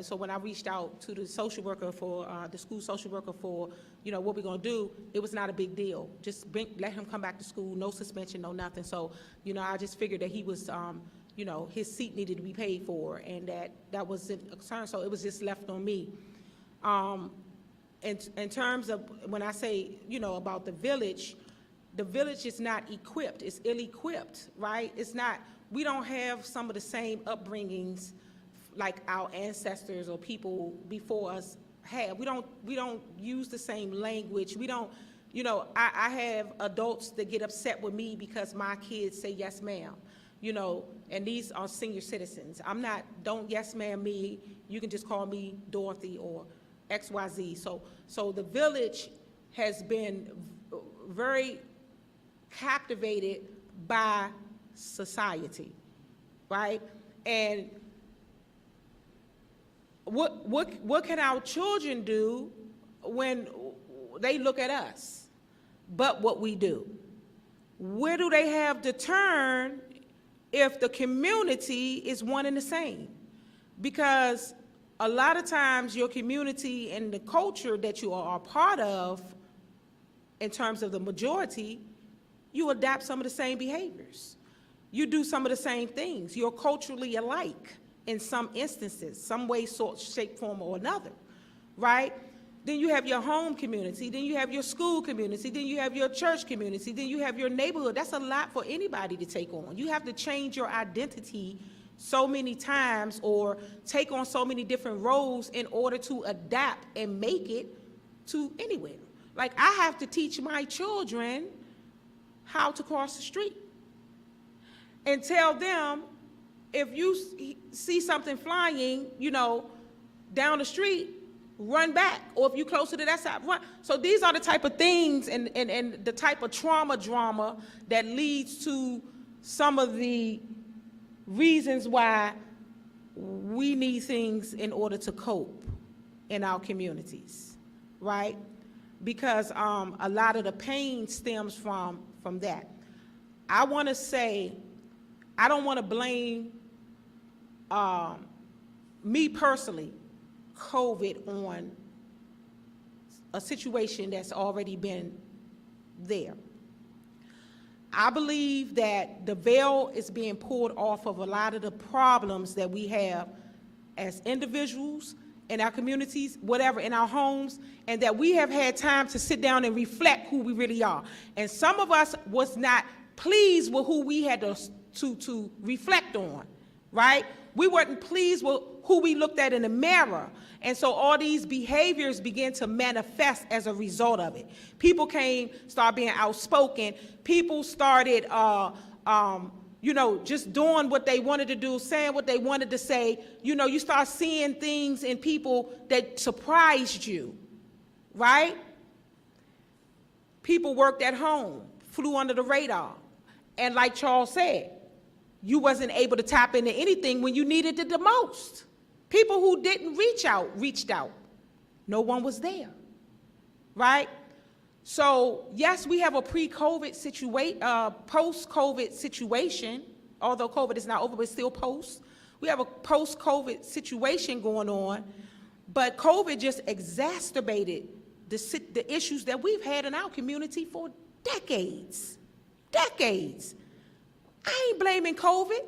so when I reached out to the social worker for, the school social worker for, you know, what we're gonna do, it was not a big deal. Just let him come back to school, no suspension, no nothing. So, you know, I just figured that he was, you know, his seat needed to be paid for, and that wasn't a concern, so it was just left on me. In terms of, when I say, you know, about the village is not equipped, it's ill-equipped, right? It's not, we don't have some of the same upbringings like our ancestors or people before us had. We don't use the same language. We don't, you know, I have adults that get upset with me because my kids say yes ma'am, you know, and these are senior citizens. Don't yes ma'am me, you can just call me Dorothy or XYZ. So the village has been very captivated by society, right? And what can our children do when they look at us but what we do? Where do they have to turn if the community is one and the same? Because a lot of times your community and the culture that you are a part of, in terms of the majority, you adapt some of the same behaviors. You do some of the same things. You're culturally alike in some instances, some way, sort, shape, form, or another, right? Then you have your home community, then you have your school community, then you have your church community, then you have your neighborhood. That's a lot for anybody to take on. You have to change your identity so many times or take on so many different roles in order to adapt and make it to anywhere. Like, I have to teach my children how to cross the street and tell them, if you see something flying, you know, down the street, run back. Or if you're closer to that side, run. So these are the type of things and the type of drama that leads to some of the reasons why we need things in order to cope in our communities, right? Because a lot of the pain stems from that. I want to say, I don't want to blame me personally, COVID, on a situation that's already been there. I believe that the veil is being pulled off of a lot of the problems that we have as individuals in our communities, whatever, in our homes, and that we have had time to sit down and reflect who we really are. And some of us was not pleased with who we had to reflect on, right? We weren't pleased with who we looked at in the mirror. And so all these behaviors began to manifest as a result of it. People started being outspoken. People started, just doing what they wanted to do, saying what they wanted to say. You know, you start seeing things in people that surprised you, right? People worked at home, flew under the radar. And like Charles said, you wasn't able to tap into anything when you needed it the most. People who didn't reach out, reached out. No one was there, right? So yes, we have a pre-COVID situation, post-COVID situation, although COVID is not over, but still post. We have a post-COVID situation going on, but COVID just exacerbated the issues that we've had in our community for decades. Decades. I ain't blaming COVID.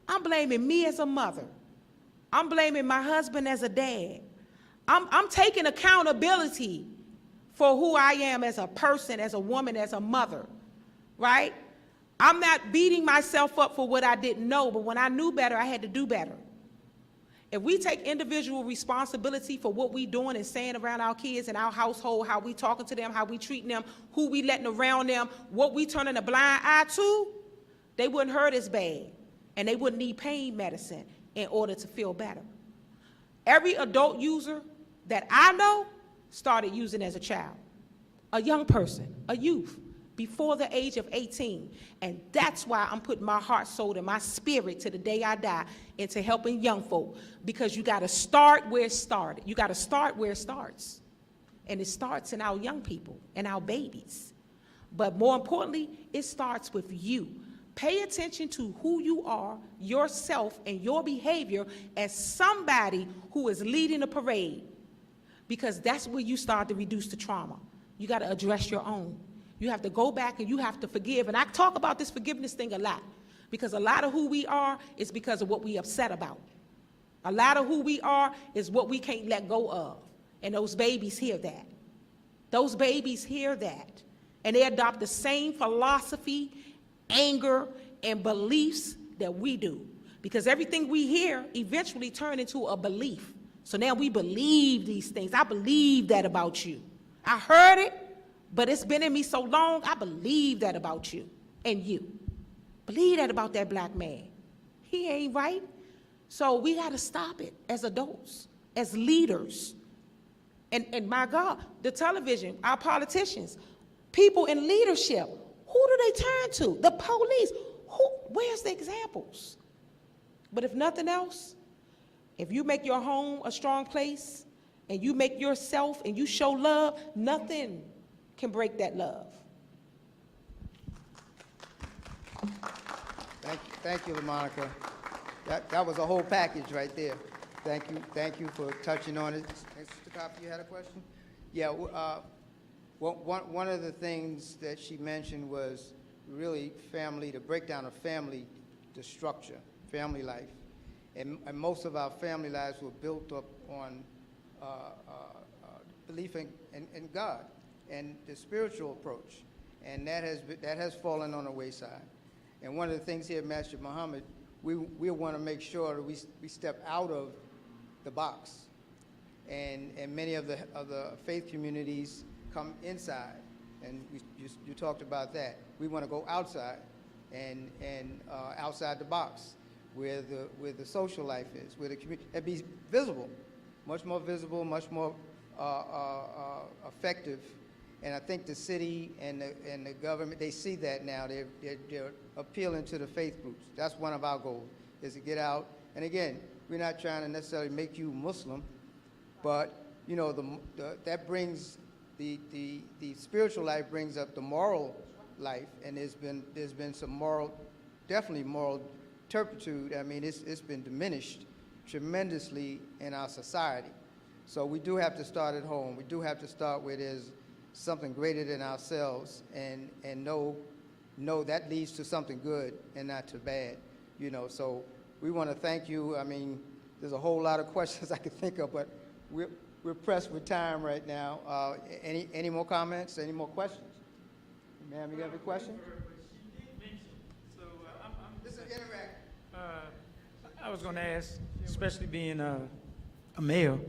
I'm blaming me as a mother. I'm blaming my husband as a dad. I'm taking accountability for who I am as a person, as a woman, as a mother, right? I'm not beating myself up for what I didn't know, but when I knew better, I had to do better. If we take individual responsibility for what we doing and saying around our kids and our household, how we talking to them, how we treating them, who we letting around them, what we turning a blind eye to, they wouldn't hurt as bad, and they wouldn't need pain medicine in order to feel better. Every adult user that I know started using as a child, a young person, a youth, before the age of 18. And that's why I'm putting my heart, soul, and my spirit to the day I die into helping young folk, because you gotta start where it started. You gotta start where it starts. And it starts in our young people and our babies. But more importantly, it starts with you. Pay attention to who you are, yourself, and your behavior as somebody who is leading a parade, because that's where you start to reduce the trauma. You got to address your own. You have to go back and you have to forgive. And I talk about this forgiveness thing a lot, because a lot of who we are is because of what we upset about. A lot of who we are is what we can't let go of. And those babies hear that. Those babies hear that. And they adopt the same philosophy, anger, and beliefs that we do, because everything we hear eventually turn into a belief. So now we believe these things. I believe that about you. I heard it, but it's been in me so long, I believe that about you and you. Believe that about that black man. He ain't right. So we got to stop it as adults, as leaders. And my God, the television, our politicians, people in leadership, who do they turn to? The police. Where's the examples? But if nothing else, if you make your home a strong place and you make yourself and you show love, nothing can break that love. Thank you, LaMonica. That was a whole package right there. Thank you for touching on it. Mr. Copper, you had a question? Yeah. One of the things that she mentioned was really family, the breakdown of family, the structure, family life. And most of our family lives were built up on belief in God and the spiritual approach. And that has fallen on the wayside. And one of the things here, Master Muhammad, we want to make sure that we step out of the box. And many of the faith communities come inside, and you talked about that. We want to go outside and outside the box, where the social life is, where the community, and be visible, much more visible, much more effective. And I think the city and the government, they see that now. They're appealing to the faith groups. That's one of our goals, is to get out. And again, we're not trying to necessarily make you Muslim, but you know, that brings the spiritual life brings up the moral life, and there's been some moral, definitely moral turpitude. I mean, it's been diminished tremendously in our society. So we do have to start at home. We do have to start where there's something greater than ourselves, and know that leads to something good and not to bad, you know. So we want to thank you. I mean, there's a whole lot of questions I could think of, but we're pressed with time right now. Any more comments? Any more questions? Ma'am, you got a question? She did mention, so This is interactive. I was going to ask, especially being a male,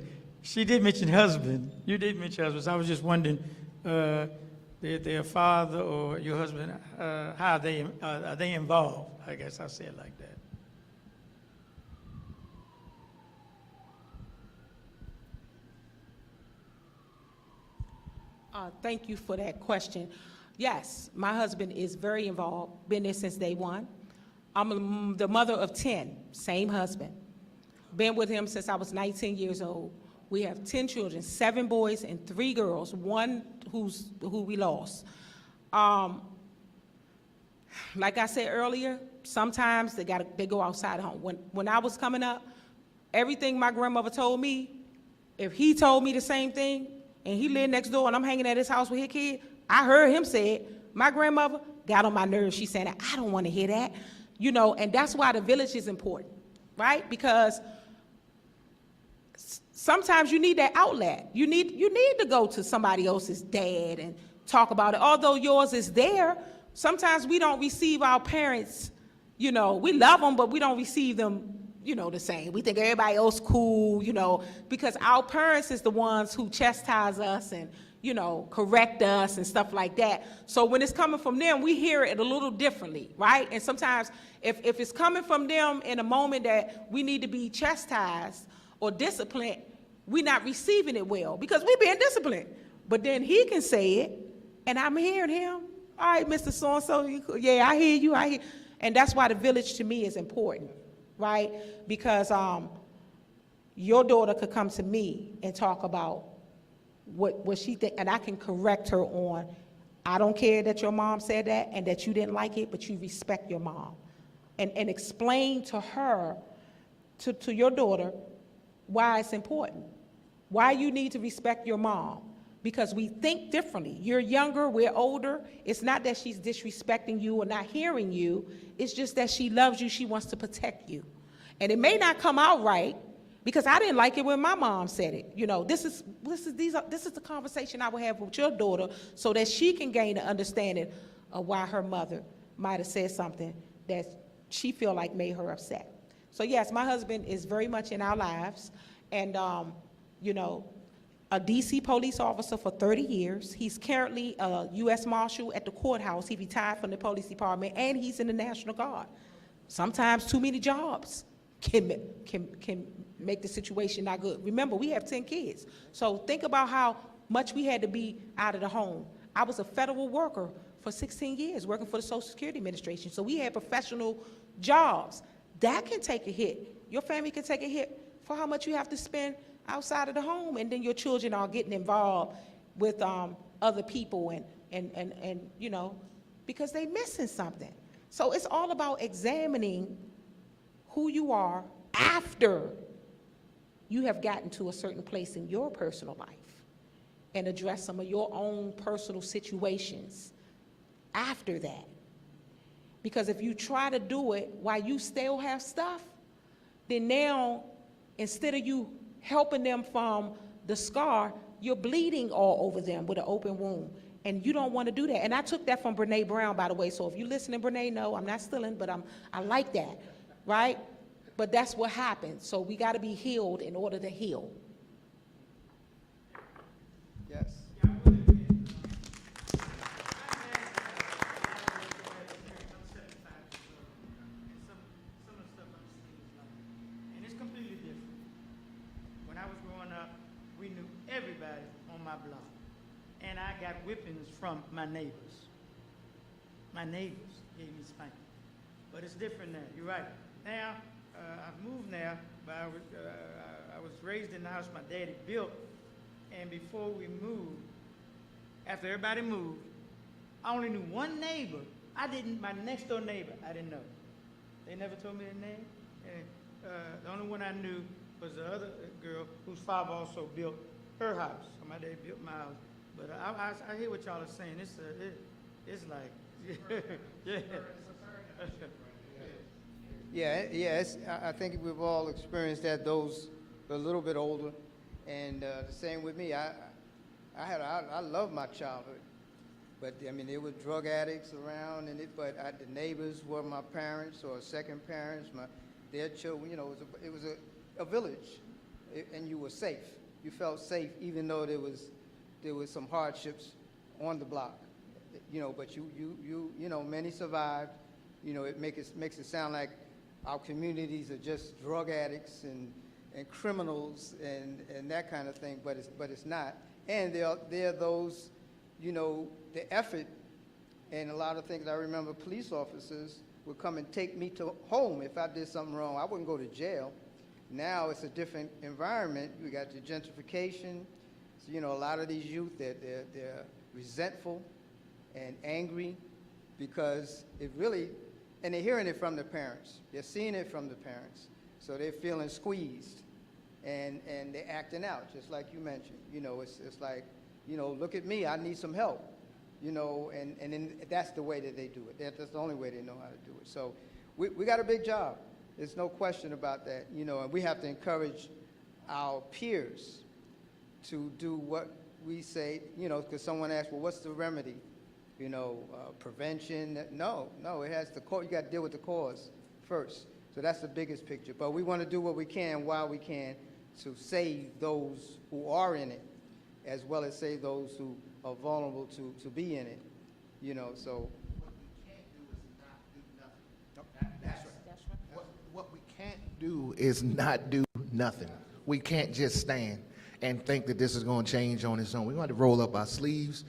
she did mention husband. You did mention husband. So I was just wondering, their father or your husband, how are they involved? I guess I'll say it like that. Thank you for that question. Yes, my husband is very involved, been there since day one. I'm the mother of 10, same husband. Been with him since I was 19 years old. We have 10 children, 7 boys and 3 girls, one who we lost. Like I said earlier, sometimes they go outside home. When I was coming up, everything my grandmother told me, if he told me the same thing, and he lived next door and I'm hanging at his house with his kid, I heard him say it. My grandmother got on my nerves. She said, I don't want to hear that. You know, and that's why the village is important, right? Because sometimes you need that outlet. You need to go to somebody else's dad and talk about it. Although yours is there, sometimes we don't receive our parents, you know, we love them, but we don't receive them, you know, the same. We think everybody else cool, you know, because our parents is the ones who chastise us and, you know, correct us and stuff like that. So when it's coming from them, we hear it a little differently, right? And sometimes if it's coming from them in a moment that we need to be chastised or disciplined, we're not receiving it well because we're being disciplined. But then he can say it, and I'm hearing him. All right, Mr. So-and-so, yeah, I hear you, I hear. And that's why the village to me is important, right? Because your daughter could come to me and talk about what she think, and I can correct her on, I don't care that your mom said that and that you didn't like it, but you respect your mom. And explain to her, to your daughter, why it's important, why you need to respect your mom. Because we think differently. You're younger, we're older. It's not that she's disrespecting you or not hearing you. It's just that she loves you, she wants to protect you. And it may not come out right, because I didn't like it when my mom said it. You know, this is the conversation I would have with your daughter so that she can gain an understanding of why her mother might have said something that she feel like made her upset. So yes, my husband is very much in our lives, and you know, a DC police officer for 30 years. He's currently a U.S. Marshal at the courthouse. He retired from the police department, and he's in the National Guard. Sometimes too many jobs can make the situation not good. Remember, we have 10 kids. So think about how much we had to be out of the home. I was a federal worker for 16 years, working for the Social Security Administration. So we had professional jobs. That can take a hit. Your family can take a hit for how much you have to spend outside of the home, and then your children are getting involved with other people and you know, because they're missing something. So it's all about examining who you are after you have gotten to a certain place in your personal life and address some of your own personal situations after that. Because if you try to do it while you still have stuff, then now, instead of you helping them from the scar, you're bleeding all over them with an open wound. And you don't want to do that. And I took that from Brene Brown, by the way. So if you listen to Brene, no, I'm not stealing, but I like that, right? But that's what happens. So we got to be healed in order to heal. Yes. And it's completely different. When I was growing up, we knew everybody got whippings from my neighbors. My neighbors gave me spanking. But it's different now. You're right. Now, I've moved now, but I was raised in the house my daddy built. And before we moved, after everybody moved, I only knew one neighbor. My next door neighbor, I didn't know. They never told me their name. And the only one I knew was the other girl whose father also built her house. So my dad built my house. But I hear what y'all are saying. It's like, yeah. Yeah, I think we've all experienced that, those a little bit older. And the same with me. I love my childhood. But, I mean, there were drug addicts around, but the neighbors were my parents or second parents, their children. You know, it was a village, and you were safe. You felt safe, even though there was some hardships on the block. You know, but you know, many survived. You know, it makes it sound like our communities are just drug addicts and criminals and that kind of thing, but it's not. And there are those, you know, the effort and a lot of things. I remember police officers would come and take me to home if I did something wrong. I wouldn't go to jail. Now it's a different environment. We got the gentrification. So, you know, a lot of these youth, they're resentful and angry because it really, and they're hearing it from their parents. They're seeing it from the parents. So they're feeling squeezed and they're acting out, just like you mentioned. You know, it's like, you know, look at me, I need some help. You know, and then that's the way that they do it. That's the only way they know how to do it. So we got a big job. There's no question about that. You know, and we have to encourage our peers to do what we say, you know, because someone asked, well, what's the remedy? You know, prevention. No, it has the cause. You got to deal with the cause first. So that's the biggest picture. But we want to do what we can while we can to save those who are in it, as well as save those who are vulnerable to be in it. You know, so. What we can't do is not do nothing. We can't just stand and think that this is going to change on its own. We're going to roll up our sleeves.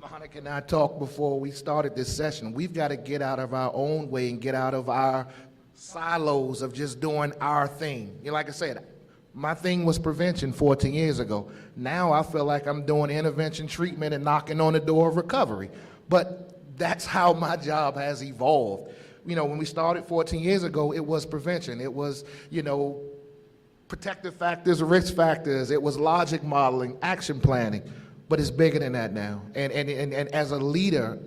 Monica and I talked before we started this session. We've got to get out of our own way and get out of our silos of just doing our thing. You know, like I said, my thing was prevention 14 years ago. Now I feel like I'm doing intervention, treatment, and knocking on the door of recovery. But that's how my job has evolved. You know, when we started 14 years ago, it was prevention. It was, you know, protective factors, risk factors. It was logic modeling, action planning. But it's bigger than that now. And as a leader,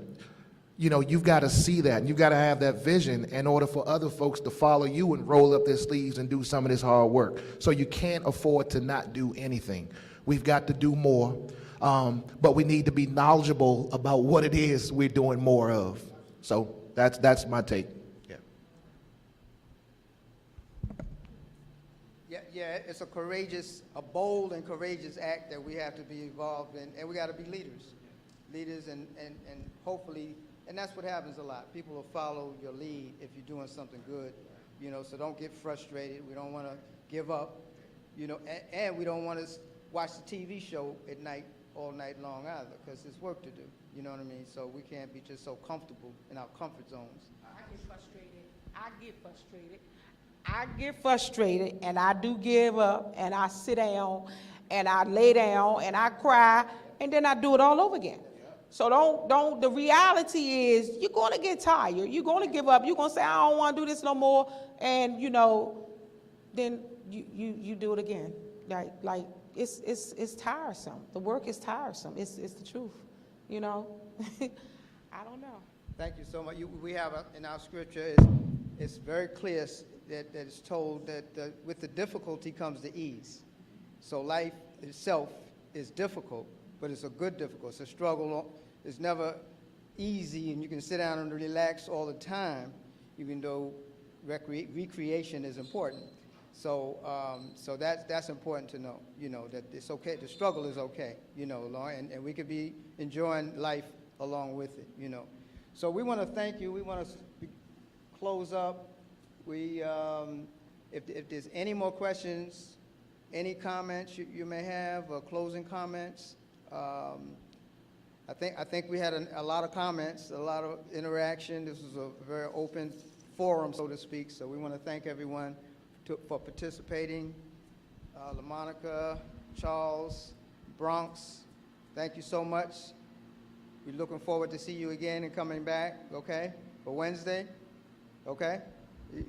you know, you've got to see that. And you've got to have that vision in order for other folks to follow you and roll up their sleeves and do some of this hard work. So you can't afford to not do anything. We've got to do more. But we need to be knowledgeable about what it is we're doing more of. So that's my take. Yeah, it's a bold and courageous act that we have to be involved in, and we got to be leaders, and hopefully, and that's what happens a lot. People will follow your lead if you're doing something good, you know. So don't get frustrated. We don't want to give up, you know, and we don't want to watch the TV show at night all night long either, because there's work to do. You know what I mean? So we can't be just so comfortable in our comfort zones. I get frustrated, and I do give up, and I sit down, and I lay down, and I cry, and then I do it all over again. So don't, the reality is you're going to get tired. You're going to give up. You're going to say, I don't want to do this no more. And, you know, then you do it again. Like it's tiresome. The work is tiresome. It's the truth, you know. I don't know. Thank you so much. We have in our scripture, it's very clear that it's told that with the difficulty comes the ease. So life itself is difficult, but it's a good difficult. It's a struggle. It's never easy, and you can sit down and relax all the time, even though recreation is important. So so that's important to know, you know, that it's okay. The struggle is okay, you know, and we could be enjoying life along with it, you know. So we want to thank you. We want to close up. If there's any more questions, any comments you may have, or closing comments, I think we had a lot of comments, a lot of interaction. This was a very open forum, so to speak. So we want to thank everyone for participating. LaMonica, Charles, Bronx, thank you so much. We're looking forward to see you again and coming back, okay, for Wednesday, okay?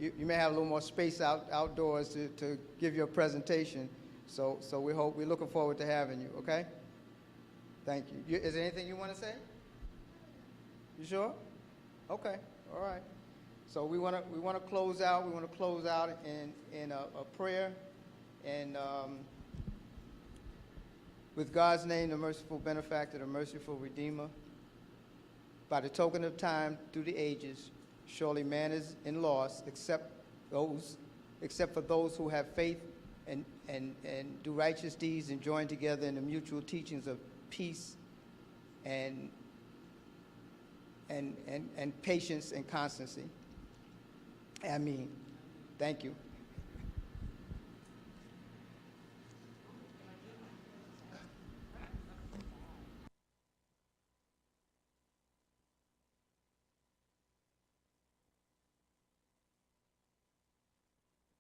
You may have a little more space outdoors to give your presentation. So we're looking forward to having you, okay? Thank you. Is there anything you want to say? You sure? Okay, all right. So we want to close out. We want to close out in a prayer, and with God's name, the merciful benefactor, the merciful redeemer. By the token of time through the ages, surely man is in loss, except for those who have faith and do righteous deeds and join together in the mutual teachings of peace and patience and constancy. Amen. Thank you.